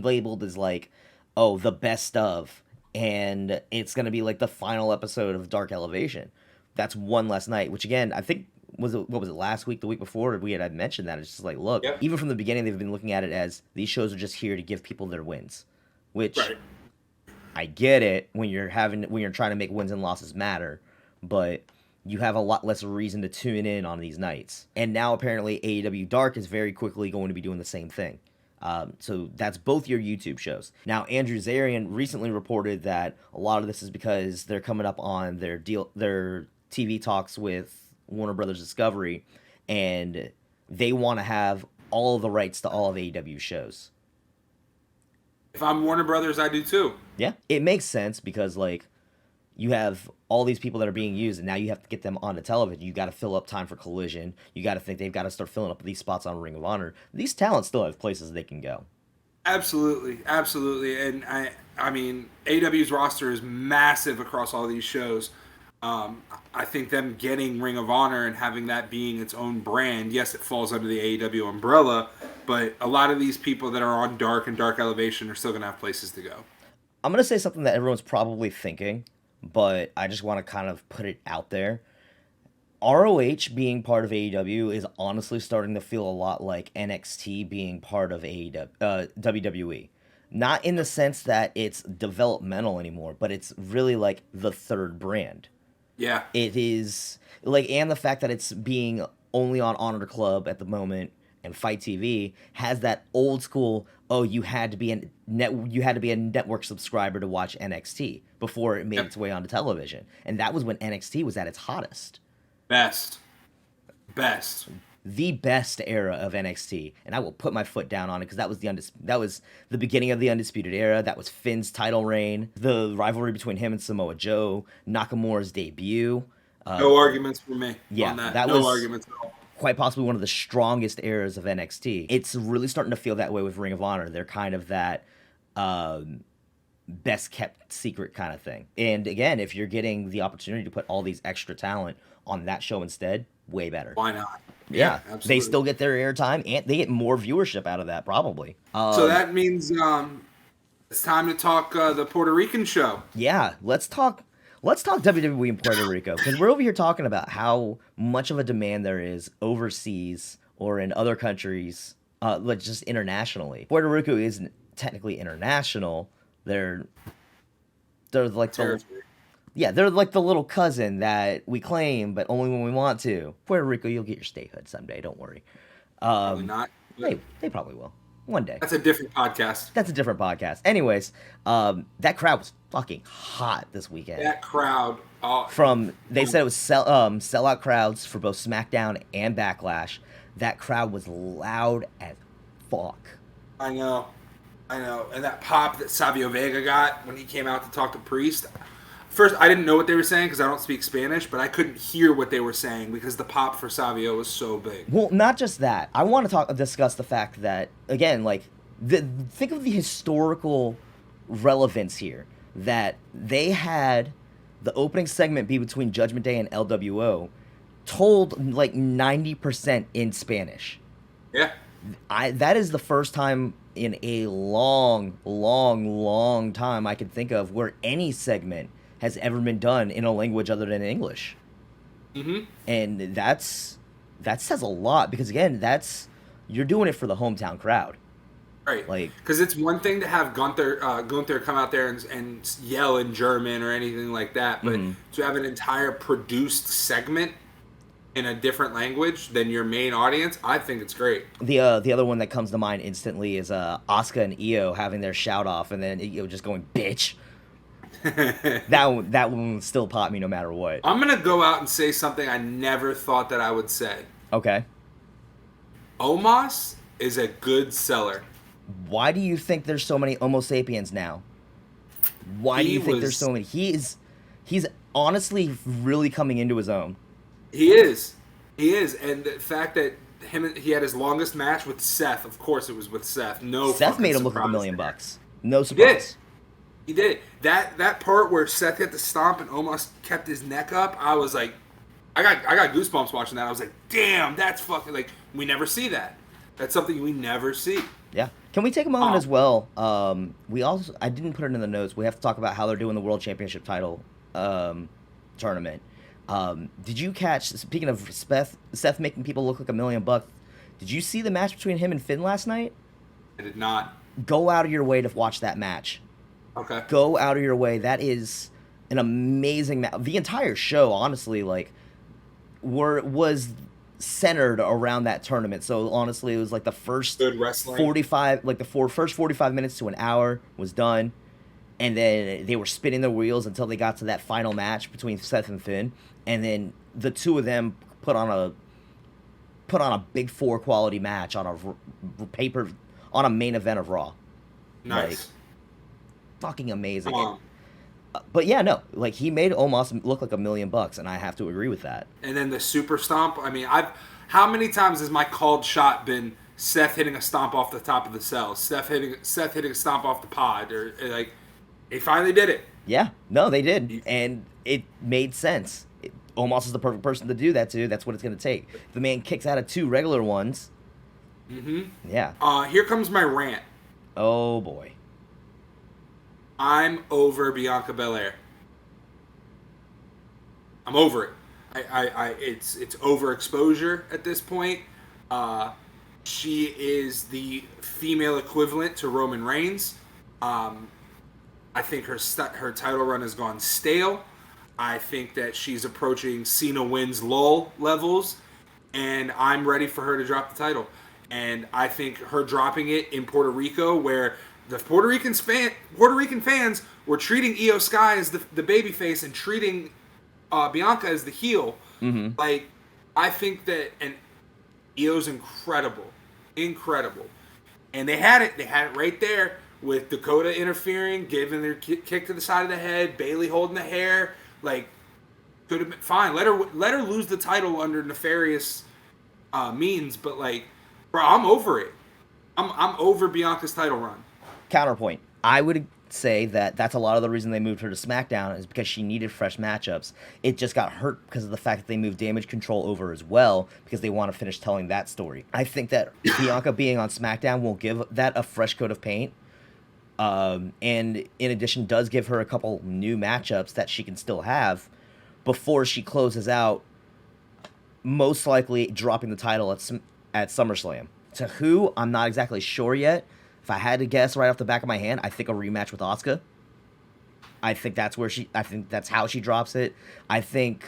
A: labeled as like, oh, the best of, and it's going to be like the final episode of Dark Elevation. That's one last night, which again, I think what was it last week, the week before? We had mentioned that. It's just like, look, even from the beginning, they've been looking at it as these shows are just here to give people their wins, which I get it when you're trying to make wins and losses matter, but you have a lot less reason to tune in on these nights. And now apparently AEW Dark is very quickly going to be doing the same thing. So that's both your YouTube shows. Now, Andrew Zarian recently reported that a lot of this is because they're coming up on their TV talks with Warner Brothers Discovery, and they want to have all of the rights to all of AEW shows.
B: If I'm Warner Brothers, I do too.
A: Yeah, it makes sense because like you have all these people that are being used, and now you have to get them onto television. You got to fill up time for Collision. You got to think they've got to start filling up these spots on Ring of Honor. These talents still have places they can go.
B: Absolutely, and I mean AEW's roster is massive across all these shows. I think them getting Ring of Honor and having that being its own brand, yes, it falls under the AEW umbrella, but a lot of these people that are on Dark and Dark Elevation are still going to have places to go.
A: I'm going to say something that everyone's probably thinking, but I just want to kind of put it out there. ROH being part of AEW is honestly starting to feel a lot like NXT being part of WWE. Not in the sense that it's developmental anymore, but it's really like the third brand.
B: Yeah.
A: It is like, and the fact that it's being only on Honor Club at the moment and Fight TV has that old school, oh, you had to be a network subscriber to watch NXT before it made its way onto television. And that was when NXT was at its hottest.
B: Best.
A: The best era of NXT, and I will put my foot down on it because that was the beginning of the Undisputed Era. That was Finn's title reign, the rivalry between him and Samoa Joe, Nakamura's debut.
B: No arguments for me on
A: that.
B: That
A: was
B: no arguments at all.
A: Quite possibly one of the strongest eras of NXT. It's really starting to feel that way with Ring of Honor. They're kind of that best kept secret kind of thing. And again, if you're getting the opportunity to put all these extra talent on that show instead, way better.
B: Why not?
A: Yeah,
B: absolutely.
A: They still get their airtime, and they get more viewership out of that, probably.
B: So that means it's time to talk the Puerto Rican show.
A: Yeah, let's talk WWE in Puerto Rico, because we're over here talking about how much of a demand there is overseas or in other countries, like just internationally. Puerto Rico isn't technically international. They're like they're like the little cousin that we claim, but only when we want to. Puerto Rico, you'll get your statehood someday. Don't worry.
B: Probably not.
A: They probably will. One day.
B: That's a different podcast.
A: Anyways, that crowd was fucking hot this weekend.
B: That crowd.
A: They said it was sellout crowds for both SmackDown and Backlash. That crowd was loud as fuck.
B: I know. And that pop that Savio Vega got when he came out to talk to Priest. First, I didn't know what they were saying because I don't speak Spanish, but I couldn't hear what they were saying because the pop for Savio was so big.
A: Well, not just that. I want to discuss the fact that, again, like, think of the historical relevance here, that they had the opening segment be between Judgment Day and LWO, told like 90% in Spanish.
B: Yeah.
A: That is the first time in a long, long, long time I can think of where any segment has ever been done in a language other than English.
B: Mm-hmm.
A: And that says a lot because again, you're doing it for the hometown crowd.
B: Right.
A: Like,
B: because it's one thing to have Gunther come out there and yell in German or anything like that, but to have an entire produced segment in a different language than your main audience, I think it's great.
A: the other one that comes to mind instantly is Asuka and Io having their shout off and then Io just going bitch. that one still pop me no matter what.
B: I'm gonna go out and say something I never thought that I would say.
A: Okay.
B: Omos is a good seller.
A: Why do you think there's so many Homo sapiens now? Why do you think there's so many? He's honestly really coming into his own.
B: He is, and the fact that he had his longest match with Seth. Of course, it was with Seth. No,
A: Seth made him look like $1 million. No surprise.
B: He did. That part where Seth hit the stomp and almost kept his neck up. I was like, I got goosebumps watching that. I was like, damn, that's fucking like we never see that. That's something we never see.
A: Yeah. Can we take a moment as well? I didn't put it in the notes. We have to talk about how they're doing the World Championship title tournament. Did you catch? Speaking of Seth making people look like $1 million, did you see the match between him and Finn last night?
B: I did not.
A: Go out of your way to watch that match.
B: Okay.
A: Go out of your way. That is an amazing match. The entire show, honestly, like, was centered around that tournament. So honestly, it was like the first
B: good wrestling.
A: 45, like the first 45 minutes to an hour was done, and then they were spinning their wheels until they got to that final match between Seth and Finn, and then the two of them put on a big 4 quality match on a main event of Raw.
B: Nice.
A: Like, fucking amazing. But yeah, no, like he made Omos look like $1 million, and I have to agree with that.
B: And then the super stomp. I mean, how many times has my called shot been Seth hitting a stomp off the top of the cell, Seth hitting a stomp off the pod, or like they finally did it.
A: Yeah, no, they did, and it made sense. Omos is the perfect person to do that to. That's what it's going to take. The man kicks out of 2 regular ones.
B: Mm-hmm.
A: Yeah.
B: Here comes my rant.
A: Oh boy.
B: I'm over Bianca Belair. I'm over it. It's overexposure at this point. She is the female equivalent to Roman Reigns. I think her title run has gone stale. I think that she's approaching Cena wins lull levels, and I'm ready for her to drop the title. And I think her dropping it in Puerto Rico, where the Puerto Rican fans were treating Io Sky as the babyface and treating Bianca as the heel.
A: Mm-hmm.
B: Like, I think that, and Io's incredible, and they had it right there with Dakota interfering, giving their kick to the side of the head, Bayley holding the hair. Like, could have been fine. Let her lose the title under nefarious means, but like, bro, I'm over it. I'm over Bianca's title run.
A: Counterpoint. I would say that's a lot of the reason they moved her to SmackDown is because she needed fresh matchups. It just got hurt because of the fact that they moved Damage Control over as well because they want to finish telling that story. I think that Bianca being on SmackDown will give that a fresh coat of paint. And in addition, does give her a couple new matchups that she can still have before she closes out, most likely dropping the title at SummerSlam. To who, I'm not exactly sure yet. If I had to guess right off the back of my hand, I think a rematch with Asuka. I think that's how she drops it. I think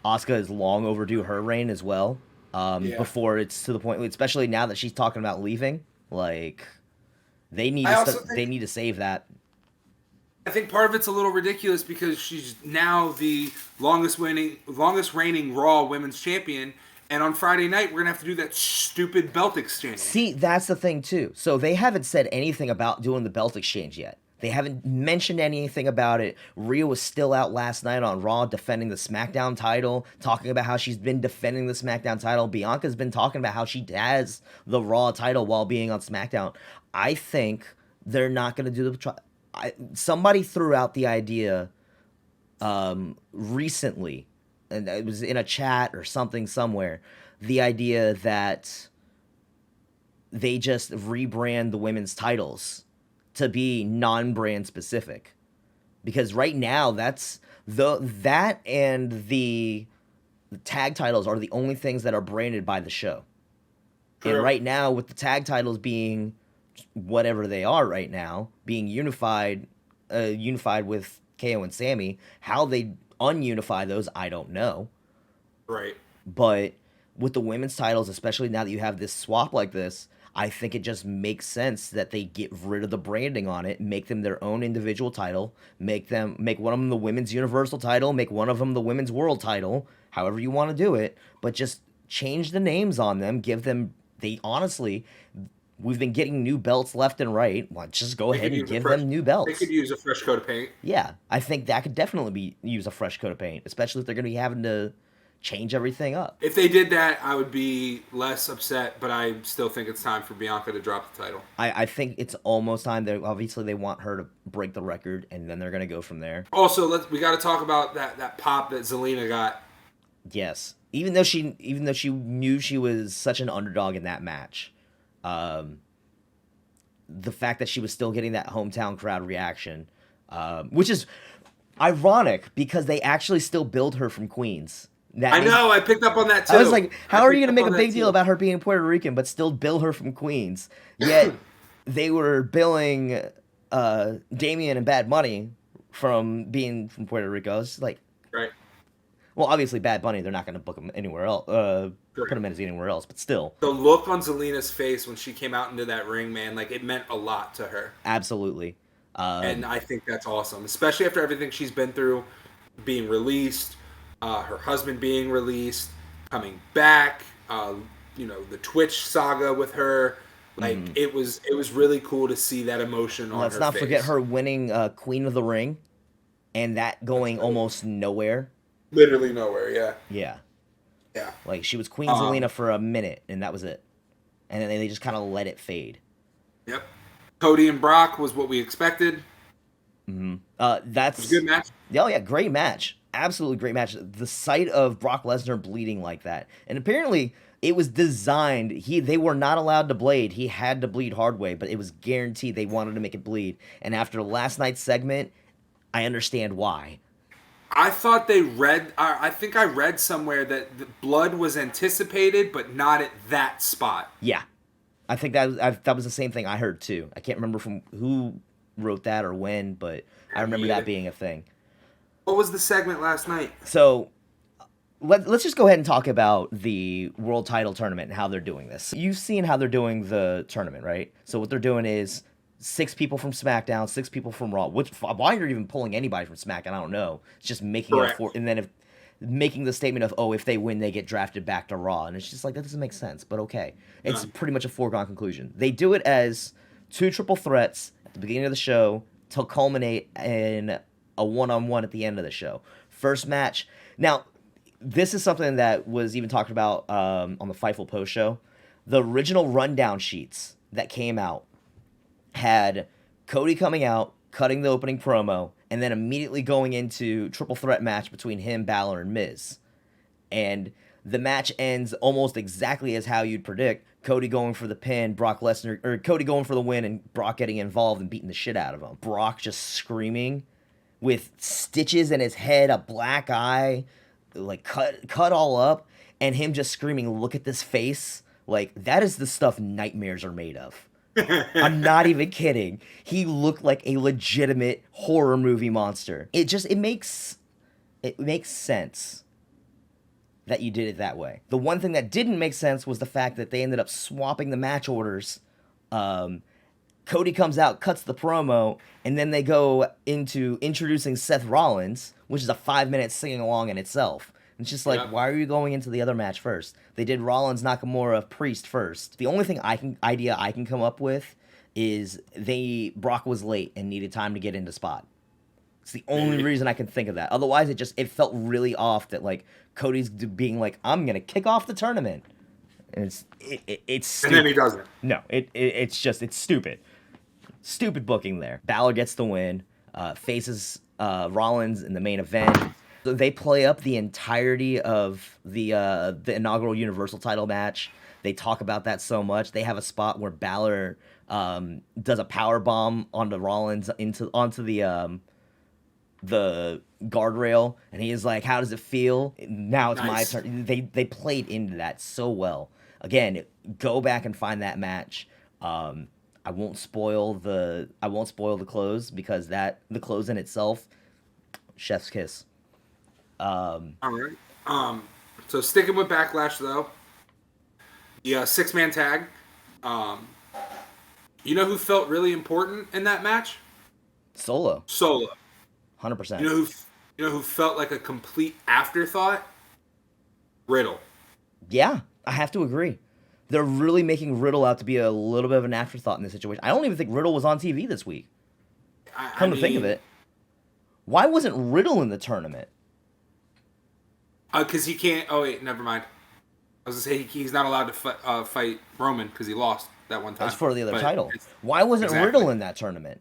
A: Asuka is long overdue her reign as well. Before it's to the point, especially now that she's talking about leaving, like they need to save that.
B: I think part of it's a little ridiculous because she's now the longest reigning Raw Women's Champion. And on Friday night, we're going to have to do that stupid belt exchange.
A: See, that's the thing, too. So they haven't said anything about doing the belt exchange yet. They haven't mentioned anything about it. Rhea was still out last night on Raw defending the SmackDown title, talking about how she's been defending the SmackDown title. Bianca's been talking about how she has the Raw title while being on SmackDown. I think they're not going to do the... Somebody threw out the idea recently, and it was in a chat or something somewhere, the idea that they just rebrand the women's titles to be non-brand specific. Because right now, that and the tag titles are the only things that are branded by the show.
B: True.
A: And right now, with the tag titles being whatever they are right now, being unified with KO and Sammy, how they ununify those, I don't know.
B: Right.
A: But with the women's titles, especially now that you have this swap like this, I think it just makes sense that they get rid of the branding on it, make them their own individual title, make one of them the women's universal title, make one of them the women's world title, however you want to do it, but just change the names on them, we've been getting new belts left and right. Well, just go ahead and give them new belts.
B: They could use a fresh coat of paint.
A: Yeah, I think that could definitely use a fresh coat of paint, especially if they're going to be having to change everything up.
B: If they did that, I would be less upset, but I still think it's time for Bianca to drop the title.
A: I think it's almost time. Obviously, they want her to break the record, and then they're going to go from there.
B: Also, we got to talk about that pop that Zelina got.
A: Yes, even though she knew she was such an underdog in that match, the fact that she was still getting that hometown crowd reaction, which is ironic because they actually still billed her from Queens.
B: I know, I picked up on that too.
A: I was like, how are you going to make a big deal about her being Puerto Rican but still bill her from Queens? Yet they were billing Damian and Bad Bunny from being from Puerto Rico. It's like,
B: right.
A: Well, obviously, Bad Bunny, they're not going to book him anywhere else, put him in as anywhere else, but still.
B: The look on Zelina's face when she came out into that ring, man, like it meant a lot to her.
A: Absolutely.
B: And I think that's awesome, especially after everything she's been through, being released, her husband being released, coming back, the Twitch saga with her. Like it was really cool to see that emotion on her face.
A: Let's not forget her winning Queen of the Ring, and that going almost nowhere.
B: Literally nowhere, yeah.
A: Yeah.
B: Yeah.
A: Like, she was Queen Zelina for a minute, and that was it. And then they just kind of let it fade.
B: Yep. Cody and Brock was what we expected.
A: Mm-hmm.
B: It was a good match.
A: Oh, yeah, great match. Absolutely great match. The sight of Brock Lesnar bleeding like that. And apparently, it was designed. They were not allowed to bleed. He had to bleed hard way, but it was guaranteed they wanted to make it bleed. And after last night's segment, I understand why.
B: I thought I think I read somewhere that the blood was anticipated, but not at that spot.
A: Yeah. I think that was the same thing I heard too. I can't remember from who wrote that or when, but I remember that being a thing.
B: What was the segment last night?
A: So let's just go ahead and talk about the world title tournament and how they're doing this. You've seen how they're doing the tournament, right? So what they're doing is 6 people from SmackDown, 6 people from Raw. Why you're even pulling anybody from SmackDown, I don't know. It's just making and then making the statement of, if they win, they get drafted back to Raw. And it's just like, that doesn't make sense, but okay. It's pretty much a foregone conclusion. They do it as 2 triple threats at the beginning of the show to culminate in a one-on-one at the end of the show. First match. Now, this is something that was even talked about on the Fightful post show. The original rundown sheets that came out had Cody coming out, cutting the opening promo, and then immediately going into triple threat match between him, Balor, and Miz. And the match ends almost exactly as how you'd predict. Cody going for the pin, Cody going for the win, and Brock getting involved and beating the shit out of him. Brock just screaming with stitches in his head, a black eye, like cut all up, and him just screaming, "Look at this face." Like, that is the stuff nightmares are made of. I'm not even kidding. He looked like a legitimate horror movie monster. It makes sense that you did it that way. The one thing that didn't make sense was the fact that they ended up swapping the match orders. Cody comes out, cuts the promo, and then they go into introducing Seth Rollins, which is a 5-minute singing along in itself. It's just like, why are you going into the other match first? They did Rollins, Nakamura, Priest first. The only idea I can come up with is Brock was late and needed time to get into spot. It's the only reason I can think of that. Otherwise, it felt really off that, like, Cody's being like, I'm gonna kick off the tournament, and it's stupid.
B: And then he doesn't.
A: No, it's stupid. Stupid booking there. Balor gets the win. Faces Rollins in the main event. So they play up the entirety of the inaugural Universal title match. They talk about that so much. They have a spot where Balor does a power bomb onto Rollins onto the guardrail, and he is like, "How does it feel? Now it's my turn." They played into that so well. Again, go back and find that match. I won't spoil the close because the close in itself, chef's kiss.
B: All right. So sticking with Backlash though, the 6-man tag. You know who felt really important in that match?
A: Solo. 100%.
B: You know who felt like a complete afterthought? Riddle.
A: Yeah, I have to agree. They're really making Riddle out to be a little bit of an afterthought in this situation. I don't even think Riddle was on TV this week. Come to think of it. Why wasn't Riddle in the tournament?
B: Because he can't... Oh, wait, never mind. I was going to say he's not allowed to fight Roman because he lost that one time.
A: That's for the other title. Why wasn't Riddle in that tournament?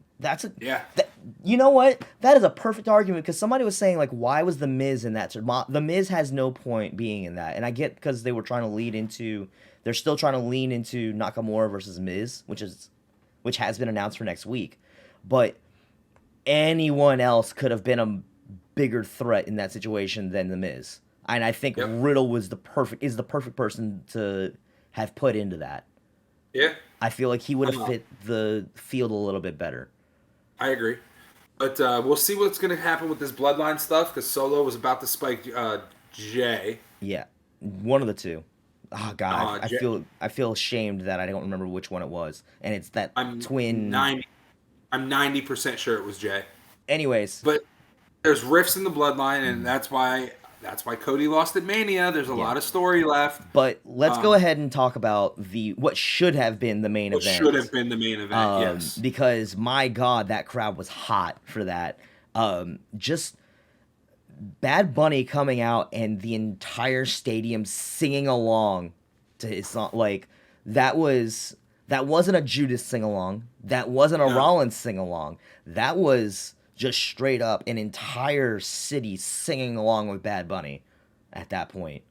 A: You know what? That is a perfect argument because somebody was saying, like, why was The Miz in that? The Miz has no point being in that. And I get because they were trying to lead into... They're still trying to lean into Nakamura versus Miz, which has been announced for next week. But anyone else could have been a bigger threat in that situation than The Miz. And I think Riddle is the perfect person to have put into that.
B: Yeah.
A: I feel like he would have fit the field a little bit better.
B: I agree. But we'll see what's going to happen with this bloodline stuff because Solo was about to spike Jay.
A: Yeah. One of the two. Oh God, I feel ashamed that I don't remember which one it was, and it's that twin.
B: I'm 90% sure it was Jay.
A: Anyways,
B: but there's rifts in the bloodline, and that's why Cody lost at Mania. There's a lot of story left.
A: But let's go ahead and talk about what should have been the main event.
B: Should have been the main event, yes.
A: Because my God, that crowd was hot for that. Just Bad Bunny coming out and the entire stadium singing along to his song, like that wasn't a Judas sing along, that wasn't a Rollins sing along, that was just straight up an entire city singing along with Bad Bunny at that point.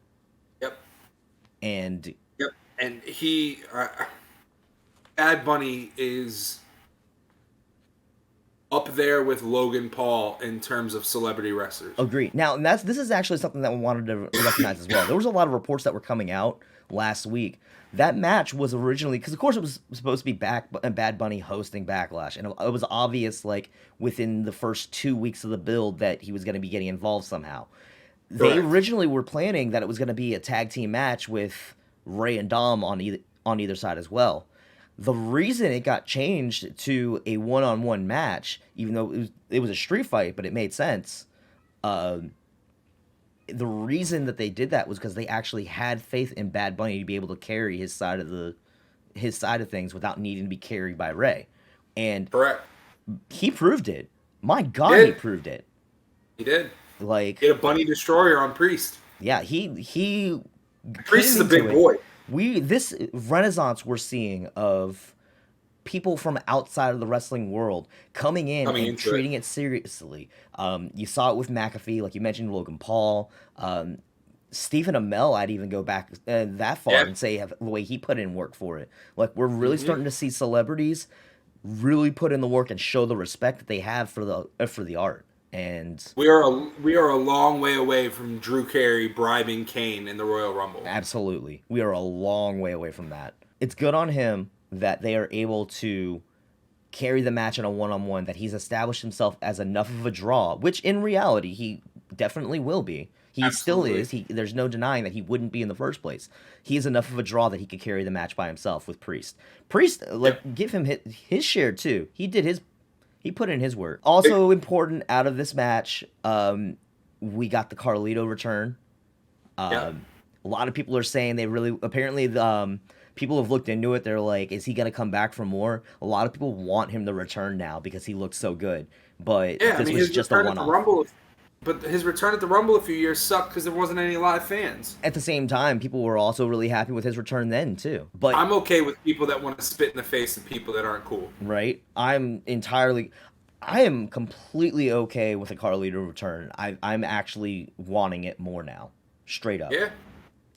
A: And
B: he Bad Bunny is up there with Logan Paul in terms of celebrity wrestlers.
A: Agree. Now, this is actually something that we wanted to recognize as well. There was a lot of reports that were coming out last week. That match was originally, because of course it was supposed to be Bad Bunny hosting Backlash, and it was obvious, like, within the first 2 weeks of the build that he was going to be getting involved somehow. They originally were planning that it was going to be a tag team match with Ray and Dom on either side as well. The reason it got changed to a one-on-one match, even though it was a street fight, but it made sense. The reason that they did that was because they actually had faith in Bad Bunny to be able to carry his side of things without needing to be carried by Ray, and he proved it. My God, he proved it.
B: He did.
A: Like,
B: he had a Bunny Destroyer on Priest.
A: Yeah, he.
B: Priest is a big boy.
A: This renaissance we're seeing of people from outside of the wrestling world coming in and treating it seriously. You saw it with McAfee, like you mentioned, Logan Paul, Stephen Amell. I'd even go back that far and say the way he put in work for it. Like, we're really starting to see celebrities really put in the work and show the respect that they have for the art. And
B: we are a long way away from Drew Carey bribing Kane in the Royal Rumble.
A: Absolutely. We are a long way away from that. It's good on him that they are able to carry the match in a one-on-one, that he's established himself as enough of a draw, which in reality he definitely will be. He still is. There's no denying that he wouldn't be in the first place. He is enough of a draw that he could carry the match by himself with Priest. Priest, give him his share too. He put in his work. Also important out of this match, we got the Carlito return. A lot of people are saying people have looked into it. They're like, is he going to come back for more? A lot of people want him to return now because he looks so good. But this was just a one-off.
B: But his return at the Rumble a few years sucked because there wasn't any live fans.
A: At the same time, people were also really happy with his return then, too. But
B: I'm okay with people that want to spit in the face of people that aren't cool.
A: Right? I am completely okay with a Carlito return. I'm actually wanting it more now, straight up.
B: Yeah.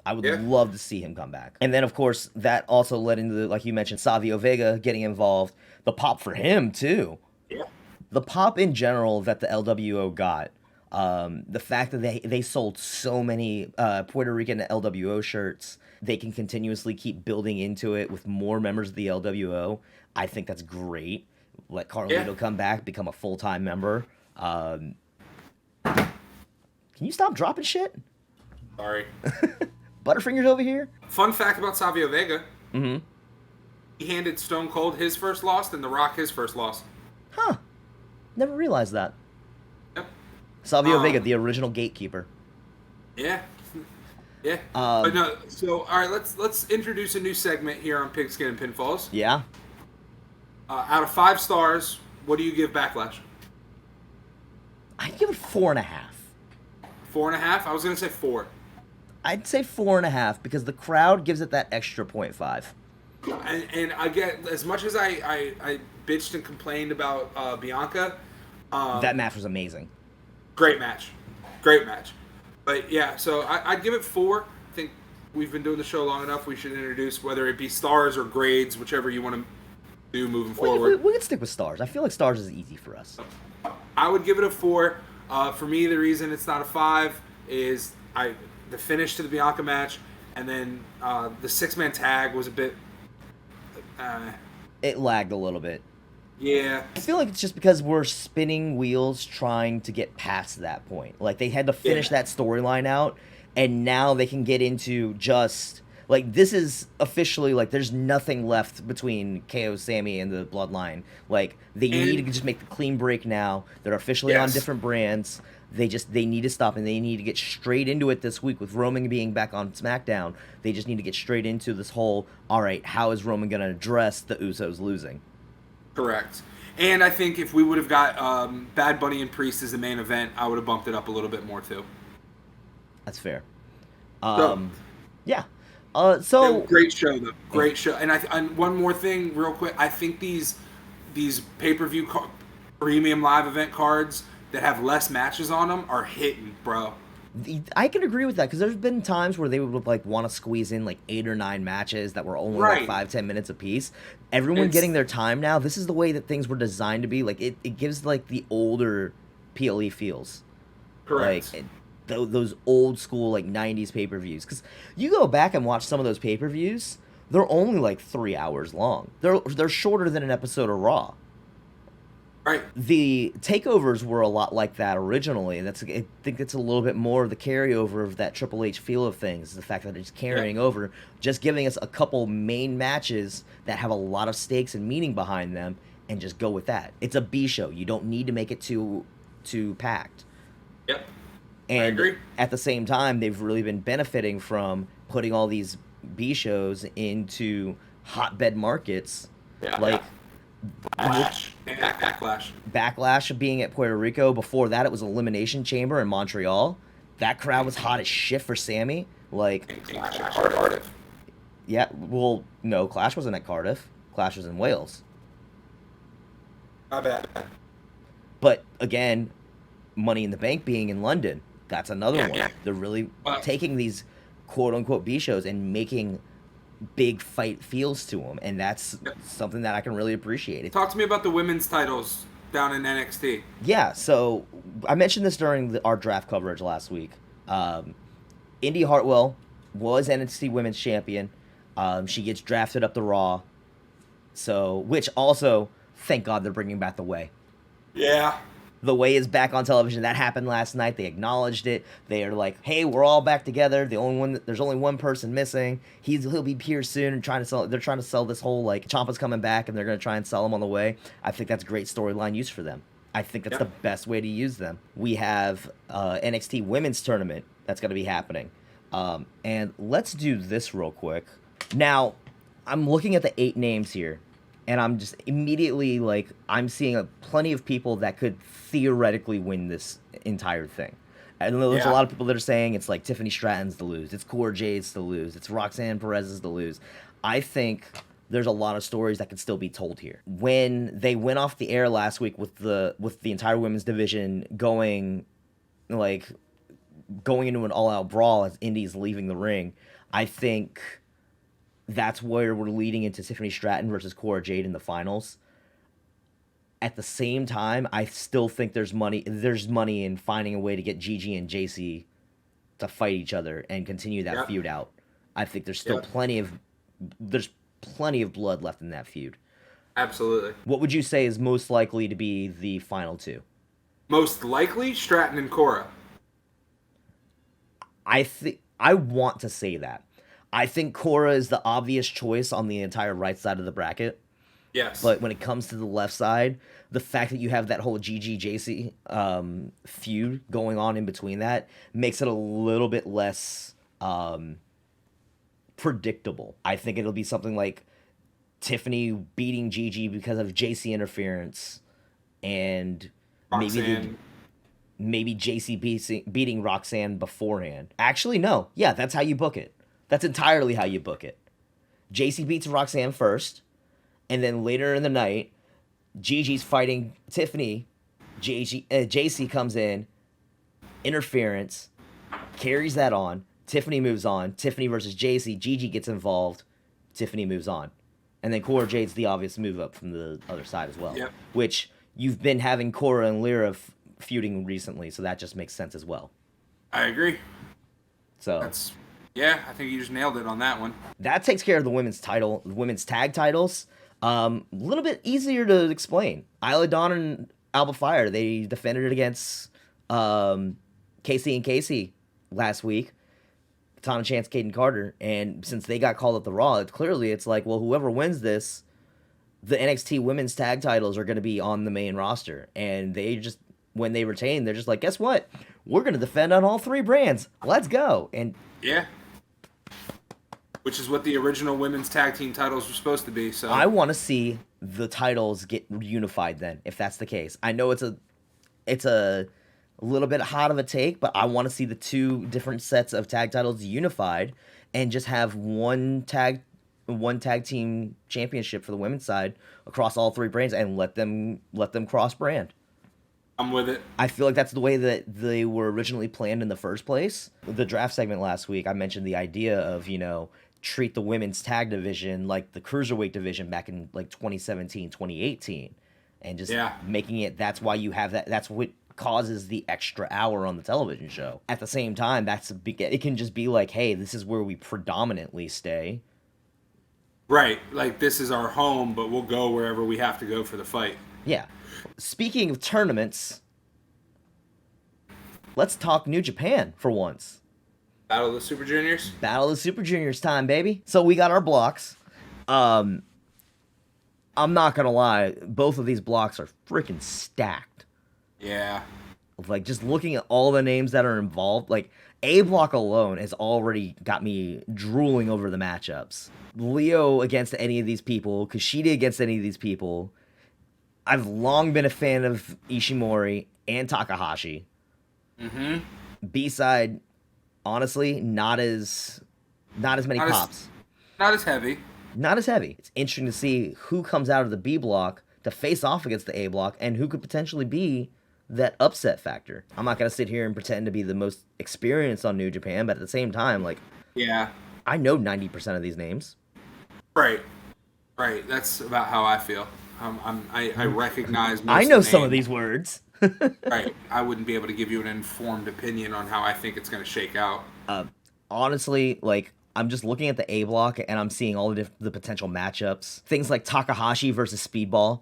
A: I would
B: Yeah.
A: love to see him come back. And then, of course, that also led into, like you mentioned, Savio Vega getting involved. The pop for him, too.
B: Yeah.
A: The pop in general that the LWO got, the fact that they sold so many Puerto Rican LWO shirts, they can continuously keep building into it with more members of the LWO. I think that's great. Let Carlito come back, become a full-time member. Can you stop dropping shit?
B: Sorry.
A: Butterfingers over here.
B: Fun fact about Savio Vega.
A: Mm-hmm.
B: He handed Stone Cold his first loss and The Rock his first loss.
A: Huh. Never realized that.
B: Yep.
A: Savio Vega, the original gatekeeper.
B: Yeah. Yeah. But no, so all right, let's introduce a new segment here on Pigskin and Pinfalls.
A: Yeah.
B: Out of 5 stars, what do you give Backlash?
A: I'd give it 4.5.
B: 4.5? I was gonna say 4.
A: I'd say 4.5 because the crowd gives it that extra 0.5.
B: And I get, as much as I bitched and complained about Bianca,
A: That match was amazing.
B: Great match. But yeah, so I'd give it 4. I think we've been doing the show long enough. We should introduce whether it be stars or grades, whichever you want to do moving forward.
A: We could stick with stars. I feel like stars is easy for us.
B: I would give it a 4. For me, the reason it's not a 5 is the finish to the Bianca match, and then the 6-man tag was a bit.
A: It lagged a little bit.
B: Yeah.
A: I feel like it's just because we're spinning wheels trying to get past that point. Like, they had to finish that storyline out, and now they can get into just... Like, this is officially, like, there's nothing left between KO, Sammy, and the Bloodline. Like, they need to just make the clean break now. They're officially on different brands. They need to stop, and they need to get straight into it this week with Roman being back on SmackDown. They just need to get straight into this whole, all right, how is Roman going to address the Usos losing?
B: Correct. And I think if we would have got Bad Bunny and Priest as the main event, I would have bumped it up a little bit more, too.
A: That's fair.
B: Yeah, great show, though. Great show. And one more thing, real quick. I think these pay-per-view premium live event cards that have less matches on them are hitting, bro.
A: I can agree with that because there's been times where they would like want to squeeze in like 8 or 9 matches that were only like 5-10 minutes apiece. Everyone getting their time now. This is the way that things were designed to be. Like it gives like the older PLE feels.
B: Correct.
A: Like those old school like 90s pay-per-views. Because you go back and watch some of those pay-per-views, they're only like 3 hours long. They're shorter than an episode of Raw.
B: Right.
A: The takeovers were a lot like that originally, and I think it's a little bit more of the carryover of that Triple H feel of things. The fact that it's carrying over, just giving us a couple main matches that have a lot of stakes and meaning behind them, and just go with that. It's a B show. You don't need to make it too packed.
B: Yep.
A: And
B: I agree.
A: At the same time, they've really been benefiting from putting all these B shows hotbed markets,
B: Backlash.
A: Backlash being at Puerto Rico. Before that, it was Elimination Chamber in Montreal. That crowd was hot as shit for Sammy. Like,
C: Clash at Cardiff.
A: yeah, well, no, Clash wasn't at Cardiff. Clash was in Wales.
B: My bad.
A: But again, Money in the Bank being in London, that's another one.
C: Yeah.
A: They're really taking these quote-unquote B shows and making big fight feels to them, and that's something that I can really appreciate.
B: Talk to me about the women's titles down in NXT.
A: Yeah, so I mentioned this during our draft coverage last week. Indy Hartwell was NXT Women's Champion. She gets drafted up to Raw. So, which also, thank God they're bringing back The Way.
B: Yeah.
A: The Way is back on television. That happened last night. They acknowledged it. They are like, "Hey, we're all back together. There's only one person missing. He'll be here soon." And they're trying to sell this whole like Ciampa's coming back, and they're gonna try and sell him on The Way. I think that's great storyline use for them. I think that's the best way to use them. We have NXT Women's Tournament that's gonna be happening, and let's do this real quick. Now, I'm looking at the 8 names here. And I'm just immediately like, I'm seeing plenty of people that could theoretically win this entire thing. And there's a lot of people that are saying it's like Tiffany Stratton's to lose. It's Cora Jade's to lose. It's Roxanne Perez's to lose. I think there's a lot of stories that could still be told here. When they went off the air last week with the entire women's division going into an all-out brawl as Indy's leaving the ring, I think that's where we're leading into Tiffany Stratton versus Cora Jade in the finals. At the same time, I still think there's money in finding a way to get Gigi and JC to fight each other and continue that feud out. I think there's still plenty of blood left in that feud.
B: Absolutely.
A: What would you say is most likely to be the final two?
B: Most likely, Stratton and Cora.
A: I want to say that. I think Cora is the obvious choice on the entire right side of the bracket.
B: Yes.
A: But when it comes to the left side, the fact that you have that whole Gigi JC feud going on in between that makes it a little bit less predictable. I think it'll be something like Tiffany beating Gigi because of JC interference, and
B: Roxanne.
A: maybe JC beating Roxanne beforehand. Actually, no. Yeah, that's how you book it. That's entirely how you book it. JC beats Roxanne first, and then later in the night, Gigi's fighting Tiffany. JC comes in, interference, carries that on. Tiffany moves on. Tiffany versus JC. Gigi gets involved. Tiffany moves on. And then Cora Jade's the obvious move up from the other side as well.
B: Yep.
A: Which you've been having Cora and Lyra feuding recently, so that just makes sense as well.
B: I agree.
A: So
B: I think you just nailed it on that one.
A: That takes care of the women's tag titles. A little bit easier to explain. Isla Dawn and Alba Fire, they defended it against Casey and Casey last week. Katana Chance, Kaden Carter, and since they got called up the Raw, it's like, well, whoever wins this, the NXT Women's Tag titles are going to be on the main roster, and when they retain, they're just like, guess what? We're going to defend on all three brands. Let's go. And
B: yeah. Which is what the original women's tag team titles were supposed to be. So
A: I want to see the titles get unified then, if that's the case. I know it's a little bit hot of a take, but I want to see the two different sets of tag titles unified and just have one tag team championship for the women's side across all three brands and let them cross brand.
B: I'm with it.
A: I feel like that's the way that they were originally planned in the first place. The draft segment last week, I mentioned the idea of, treat the women's tag division like the cruiserweight division back in like 2017, 2018, and just making it, that's why you have that. That's what causes the extra hour on the television show. At the same time, it can just be like, hey, this is where we predominantly stay.
B: Right. Like, this is our home, but we'll go wherever we have to go for the fight.
A: Yeah. Speaking of tournaments, let's talk New Japan for once.
B: Battle of the Super Juniors?
A: Battle of the Super Juniors time, baby. So we got our blocks. I'm not going to lie. Both of these blocks are freaking stacked.
B: Yeah.
A: Like, just looking at all the names that are involved, like, A block alone has already got me drooling over the matchups. Leo against any of these people, Kushida against any of these people. I've long been a fan of Ishimori and Takahashi.
B: Mm-hmm.
A: B-side, honestly, not as many pops.
B: Not as heavy.
A: Not as heavy. It's interesting to see who comes out of the B block to face off against the A block and who could potentially be that upset factor. I'm not going to sit here and pretend to be the most experienced on New Japan, but at the same time, like,
B: yeah,
A: I know 90% of these names.
B: Right. That's about how I feel. I recognize most
A: I know
B: of the
A: some of
B: names.
A: these words.
B: Right. I wouldn't be able to give you an informed opinion on how I think it's going to shake out.
A: Honestly, like, I'm just looking at the A block and I'm seeing all the potential matchups. Things like Takahashi versus Speedball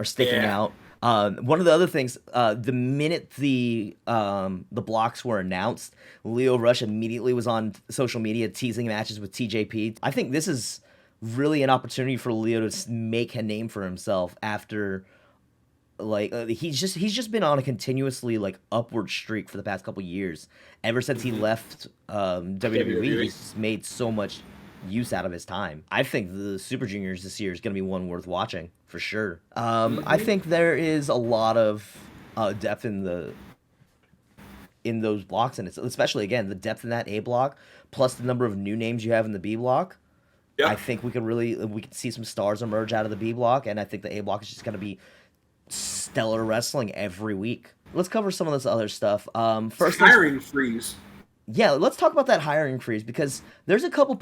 A: are sticking out. One of the other things, the minute the blocks were announced, Leo Rush immediately was on social media teasing matches with TJP. I think this is really an opportunity for Leo to make a name for himself after, like, he's just been on a continuously, like, upward streak for the past couple years. Ever since he left WWE, he's made so much use out of his time. I think the Super Juniors this year is going to be one worth watching for sure. I think there is a lot of depth in those blocks, and it's especially, again, the depth in that A block plus the number of new names you have in the B block. I think we could see some stars emerge out of the B block, and I think the A block is just going to be stellar wrestling every week. Let's cover some of this other stuff. First,
B: hiring freeze.
A: Yeah, let's talk about that hiring freeze, because there's a couple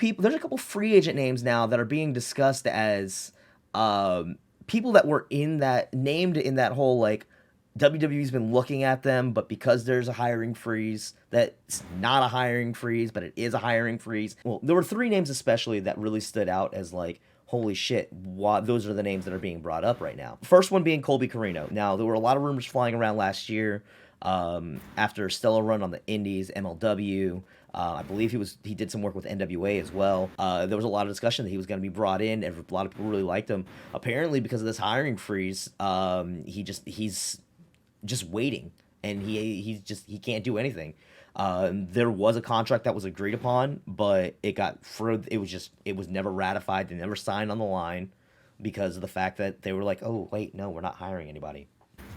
A: free agent names now that are being discussed as people that were named in that whole, like, WWE's been looking at them, but because there's a hiring freeze, that's not a hiring freeze, but it is a hiring freeze. Well, there were 3 names especially that really stood out as, like, holy shit, those are the names that are being brought up right now. First one being Colby Carino. Now, there were a lot of rumors flying around last year after a stellar run on the Indies, MLW. I believe he did some work with NWA as well. There was a lot of discussion that he was going to be brought in, and a lot of people really liked him. Apparently, because of this hiring freeze, he's just waiting, and he can't do anything. There was a contract that was agreed upon, but it was never ratified. They never signed on the line because of the fact that they were like, oh wait, no, we're not hiring anybody.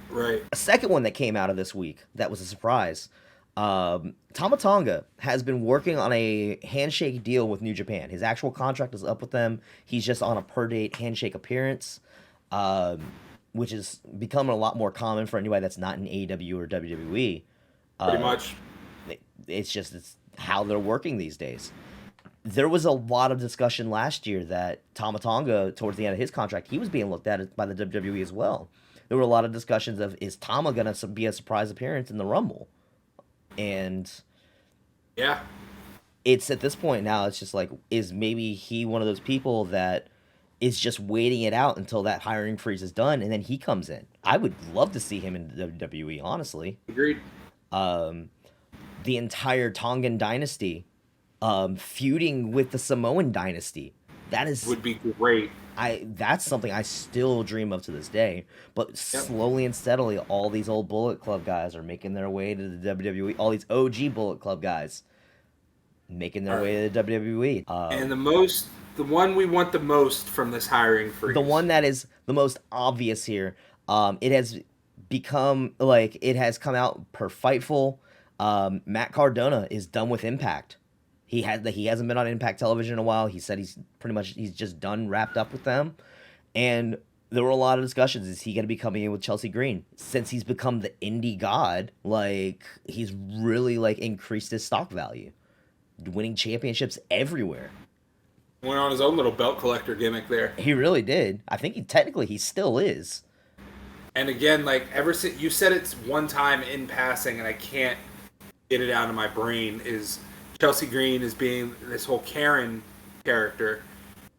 B: Right.
A: A second one that came out of this week that was a surprise. Tama Tonga has been working on a handshake deal with New Japan. His actual contract is up with them. He's just on a per date handshake appearance, which is becoming a lot more common for anybody that's not in AEW or WWE.
B: Pretty much.
A: It's how they're working these days. There was a lot of discussion last year that Tama Tonga, towards the end of his contract, he was being looked at by the WWE as well. There were a lot of discussions of, is Tama going to be a surprise appearance in the Rumble? And
B: yeah,
A: it's at this point now, it's just like, is maybe he one of those people that is just waiting it out until that hiring freeze is done, and then he comes in? I would love to see him in the WWE, honestly.
B: Agreed.
A: The entire Tongan dynasty feuding with the Samoan dynasty. Would
B: be great.
A: That's something I still dream of to this day. But slowly and steadily, all these old Bullet Club guys are making their way to the WWE. All these OG Bullet Club guys making their way to the WWE.
B: And the one we want the most from this hiring freeze,
A: the one that is the most obvious here, it has come out per Fightful. Matt Cardona is done with Impact. He hasn't been on Impact Television in a while. He said he's just done, wrapped up with them. And there were a lot of discussions. Is he going to be coming in with Chelsea Green? Since he's become the indie god, like, he's really, like, increased his stock value, winning championships everywhere.
B: Went on his own little belt collector gimmick there.
A: He really did. I think he still is.
B: And again, like, ever since you said it's one time in passing, and I can't get it out of my brain, is Chelsea Green is being this whole Karen character,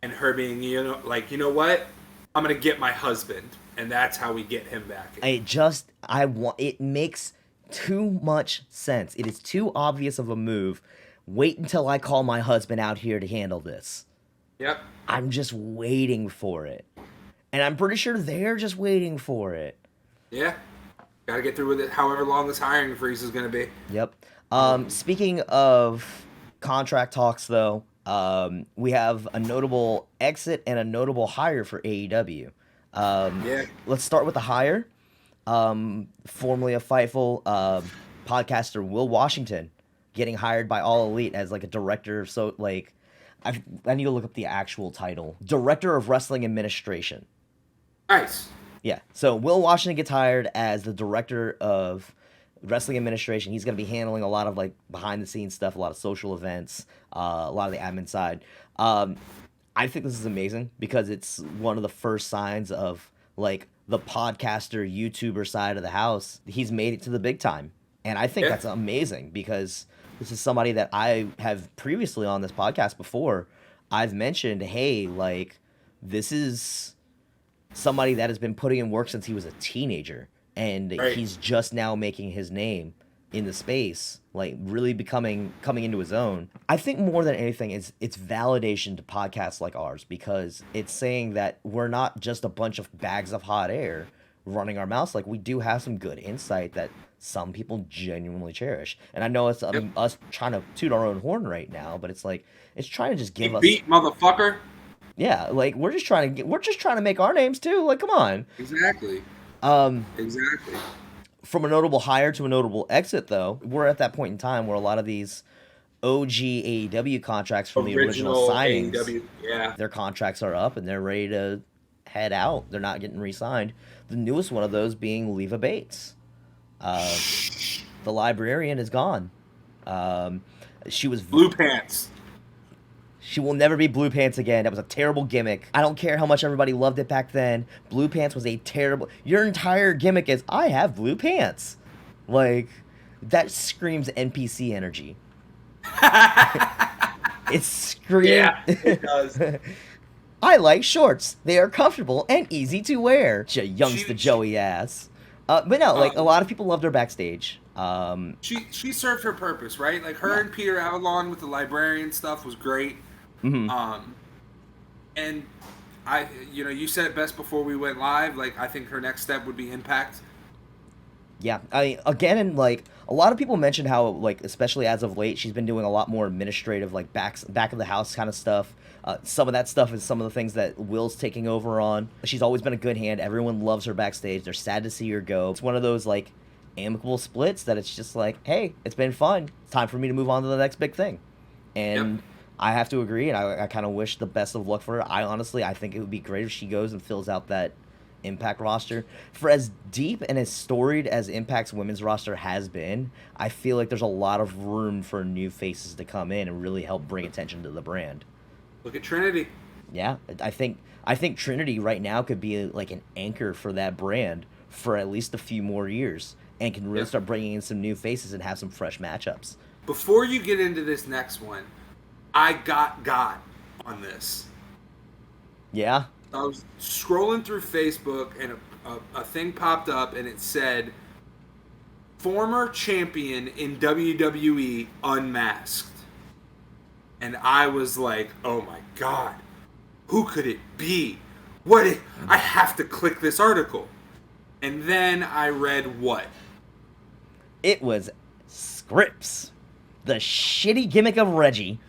B: and her being, you know what? I'm gonna get my husband, and that's how we get him back.
A: It makes too much sense. It is too obvious of a move. Wait until I call my husband out here to handle this.
B: Yep.
A: I'm just waiting for it. And I'm pretty sure they're just waiting for it.
B: Yeah. Gotta get through with it however long this hiring freeze is gonna be.
A: Yep. Speaking of contract talks, though, we have a notable exit and a notable hire for AEW. Let's start with the hire. Formerly of Fightful, podcaster Will Washington getting hired by All Elite as, like, a director. So, like, I need to look up the actual title. Director of Wrestling Administration.
B: Nice.
A: Yeah. So Will Washington gets hired as the director of Wrestling Administration. He's going to be handling a lot of, like, behind the scenes stuff, a lot of social events, a lot of the admin side. I think this is amazing because it's one of the first signs of, like, the podcaster, YouTuber side of the house. He's made it to the big time. And I think that's amazing because this is somebody that I have previously on this podcast before. I've mentioned, hey, like, this is somebody that has been putting in work since he was a teenager. And he's just now making his name in the space, like, really coming into his own. I think more than anything, it's validation to podcasts like ours because it's saying that we're not just a bunch of bags of hot air running our mouths. Like, we do have some good insight that some people genuinely cherish. And I know it's us trying to toot our own horn right now, but it's like, it's trying to just give us
B: beat, motherfucker.
A: Yeah, like, we're just trying to make our names too. Like, come on.
B: Exactly. Exactly.
A: From a notable hire to a notable exit, though, we're at that point in time where a lot of these OG AEW contracts from the original signings,
B: AEW, yeah.
A: their contracts are up and they're ready to head out. They're not getting re-signed. The newest one of those being Leva Bates. The librarian is gone. She was
B: Blue Pants.
A: She will never be Blue Pants again. That was a terrible gimmick. I don't care how much everybody loved it back then. Blue Pants was a terrible... Your entire gimmick is, I have blue pants. Like, that screams NPC energy. It screams...
B: Yeah, it does.
A: I like shorts. They are comfortable and easy to wear. Youngster Joey ass. But no, like, a lot of people loved her backstage.
B: She served her purpose, right? Like, her and Peter Avalon with the librarian stuff was great.
A: Mm-hmm.
B: And you said it best before we went live. Like, I think her next step would be Impact.
A: Yeah, I mean, again, and like a lot of people mentioned how, like, especially as of late, she's been doing a lot more administrative, like back of the house kind of stuff. Some of that stuff is some of the things that Will's taking over on. She's always been a good hand. Everyone loves her backstage. They're sad to see her go. It's one of those like amicable splits that it's just like, hey, it's been fun. It's time for me to move on to the next big thing. And
B: Yep.
A: I have to agree, and I kind of wish the best of luck for her. I think it would be great if she goes and fills out that Impact roster. For as deep and as storied as Impact's women's roster has been, I feel like there's a lot of room for new faces to come in and really help bring attention to the brand.
B: Look at Trinity.
A: Yeah, I think Trinity right now could be like an anchor for that brand for at least a few more years, and can really start bringing in some new faces and have some fresh matchups.
B: Before you get into this next one, I got on this.
A: Yeah?
B: I was scrolling through Facebook, and a thing popped up, and it said, former champion in WWE unmasked. And I was like, oh my God, who could it be? I have to click this article. And then I read what?
A: It was Scripps, the shitty gimmick of Reggie,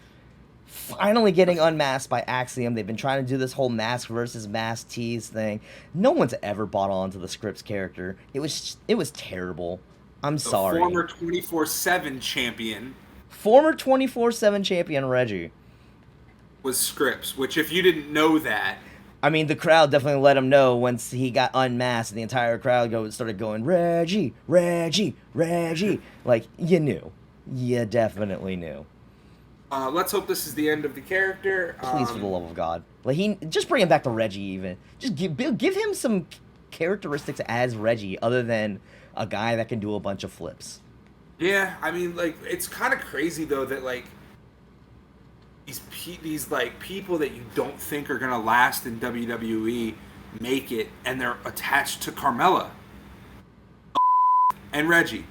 A: finally getting unmasked by Axiom. They've been trying to do this whole mask versus mask tease thing. No one's ever bought on to the Scripps character. It was terrible. I'm sorry.
B: Former 24/7 champion.
A: Former 24/7 champion Reggie
B: was Scripps, which if you didn't know that...
A: I mean, the crowd definitely let him know once he got unmasked, and the entire crowd started going, Reggie, Reggie, Reggie. Like, you knew. You definitely knew.
B: Let's hope this is the end of the character.
A: Please, for the love of God. Like, just bring him back to Reggie, even. Just give him some characteristics as Reggie, other than a guy that can do a bunch of flips.
B: Yeah, I mean, like, it's kind of crazy, though, that, like, these like, people that you don't think are going to last in WWE make it, and they're attached to Carmella. And Reggie.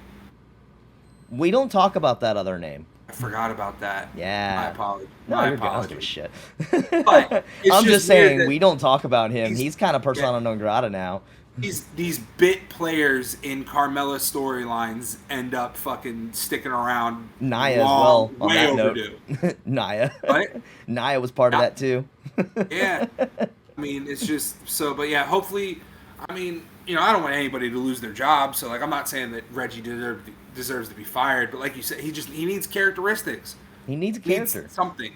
A: We don't talk about that other name.
B: I forgot about that.
A: Yeah.
B: My apologies.
A: No,
B: My
A: you're good. I don't
B: apologies.
A: give a shit.
B: But
A: I'm just saying,
B: that
A: we don't talk about him. He's kind of persona non grata now.
B: These bit players in Carmella's storylines end up fucking sticking around.
A: Nia as well, on
B: way
A: that
B: overdue.
A: note. Nia.
B: What?
A: Nia was part of that too.
B: Yeah. I mean, it's just so, but yeah, hopefully, I mean, I don't want anybody to lose their job, so like, I'm not saying that Reggie deserves to be fired, but like you said, he needs characteristics.
A: He needs a character.
B: Needs something.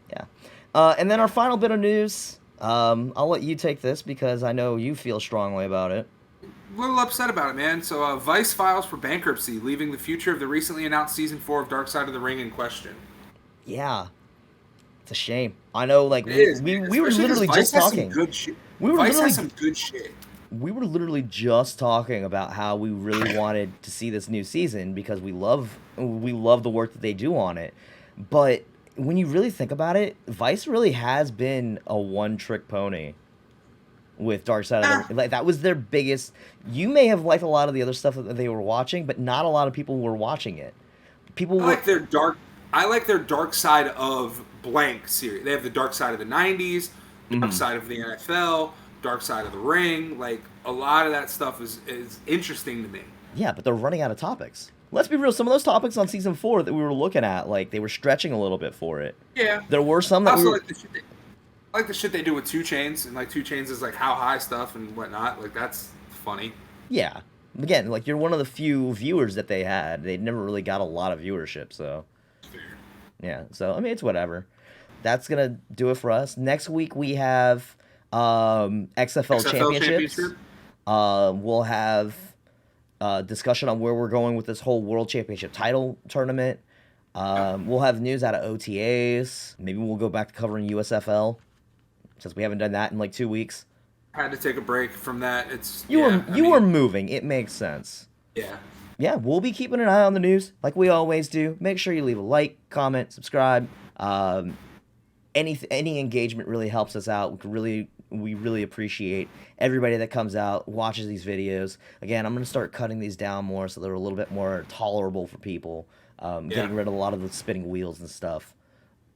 A: Yeah. And then our final bit of news, I'll let you take this because I know you feel strongly about it.
B: A little upset about it, man. So, Vice files for bankruptcy, leaving the future of the recently announced Season 4 of Dark Side of the Ring in question.
A: Yeah. It's a shame. I know, like, we were literally just talking.
B: Vice has some good shit.
A: We were literally just talking about how we really wanted to see this new season because we love the work that they do on it. But when you really think about it, Vice really has been a one-trick pony with Dark Side of the Ring. Like, that was their biggest... You may have liked a lot of the other stuff that they were watching, but not a lot of people were watching it. I
B: like their Dark Side of blank series. They have the Dark Side of the 90s, Dark Side of the NFL, Dark Side of the Ring. Like, a lot of that stuff is interesting to me.
A: Yeah, but they're running out of topics. Let's be real, some of those topics on Season 4 that we were looking at, like, they were stretching a little bit for it.
B: Yeah.
A: There were some that
B: I like the shit they do with 2 Chainz, and, like, 2 Chainz is, like, how high stuff and whatnot. Like, that's funny.
A: Yeah. Again, like, you're one of the few viewers that they had. They never really got a lot of viewership, so... Yeah, so I mean, it's whatever. That's gonna do it for us. Next week we have XFL championships.
B: Championship.
A: We'll have discussion on where we're going with this whole World Championship title tournament. We'll have news out of OTAs. Maybe we'll go back to covering USFL since we haven't done that in like 2 weeks.
B: Had to take a break from that.
A: You were moving. It makes sense.
B: Yeah.
A: Yeah, we'll be keeping an eye on the news like we always do. Make sure you leave a like, comment, subscribe. Any engagement really helps us out. We really appreciate everybody that comes out, watches these videos. Again, I'm going to start cutting these down more so they're a little bit more tolerable for people. Getting rid of a lot of the spinning wheels and stuff.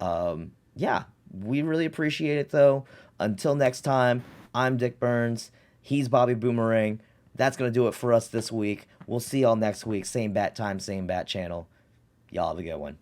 A: Yeah, we really appreciate it, though. Until next time, I'm Dick Burns. He's Bobby Boomerang. That's going to do it for us this week. We'll see y'all next week. Same bat time, same bat channel. Y'all have a good one.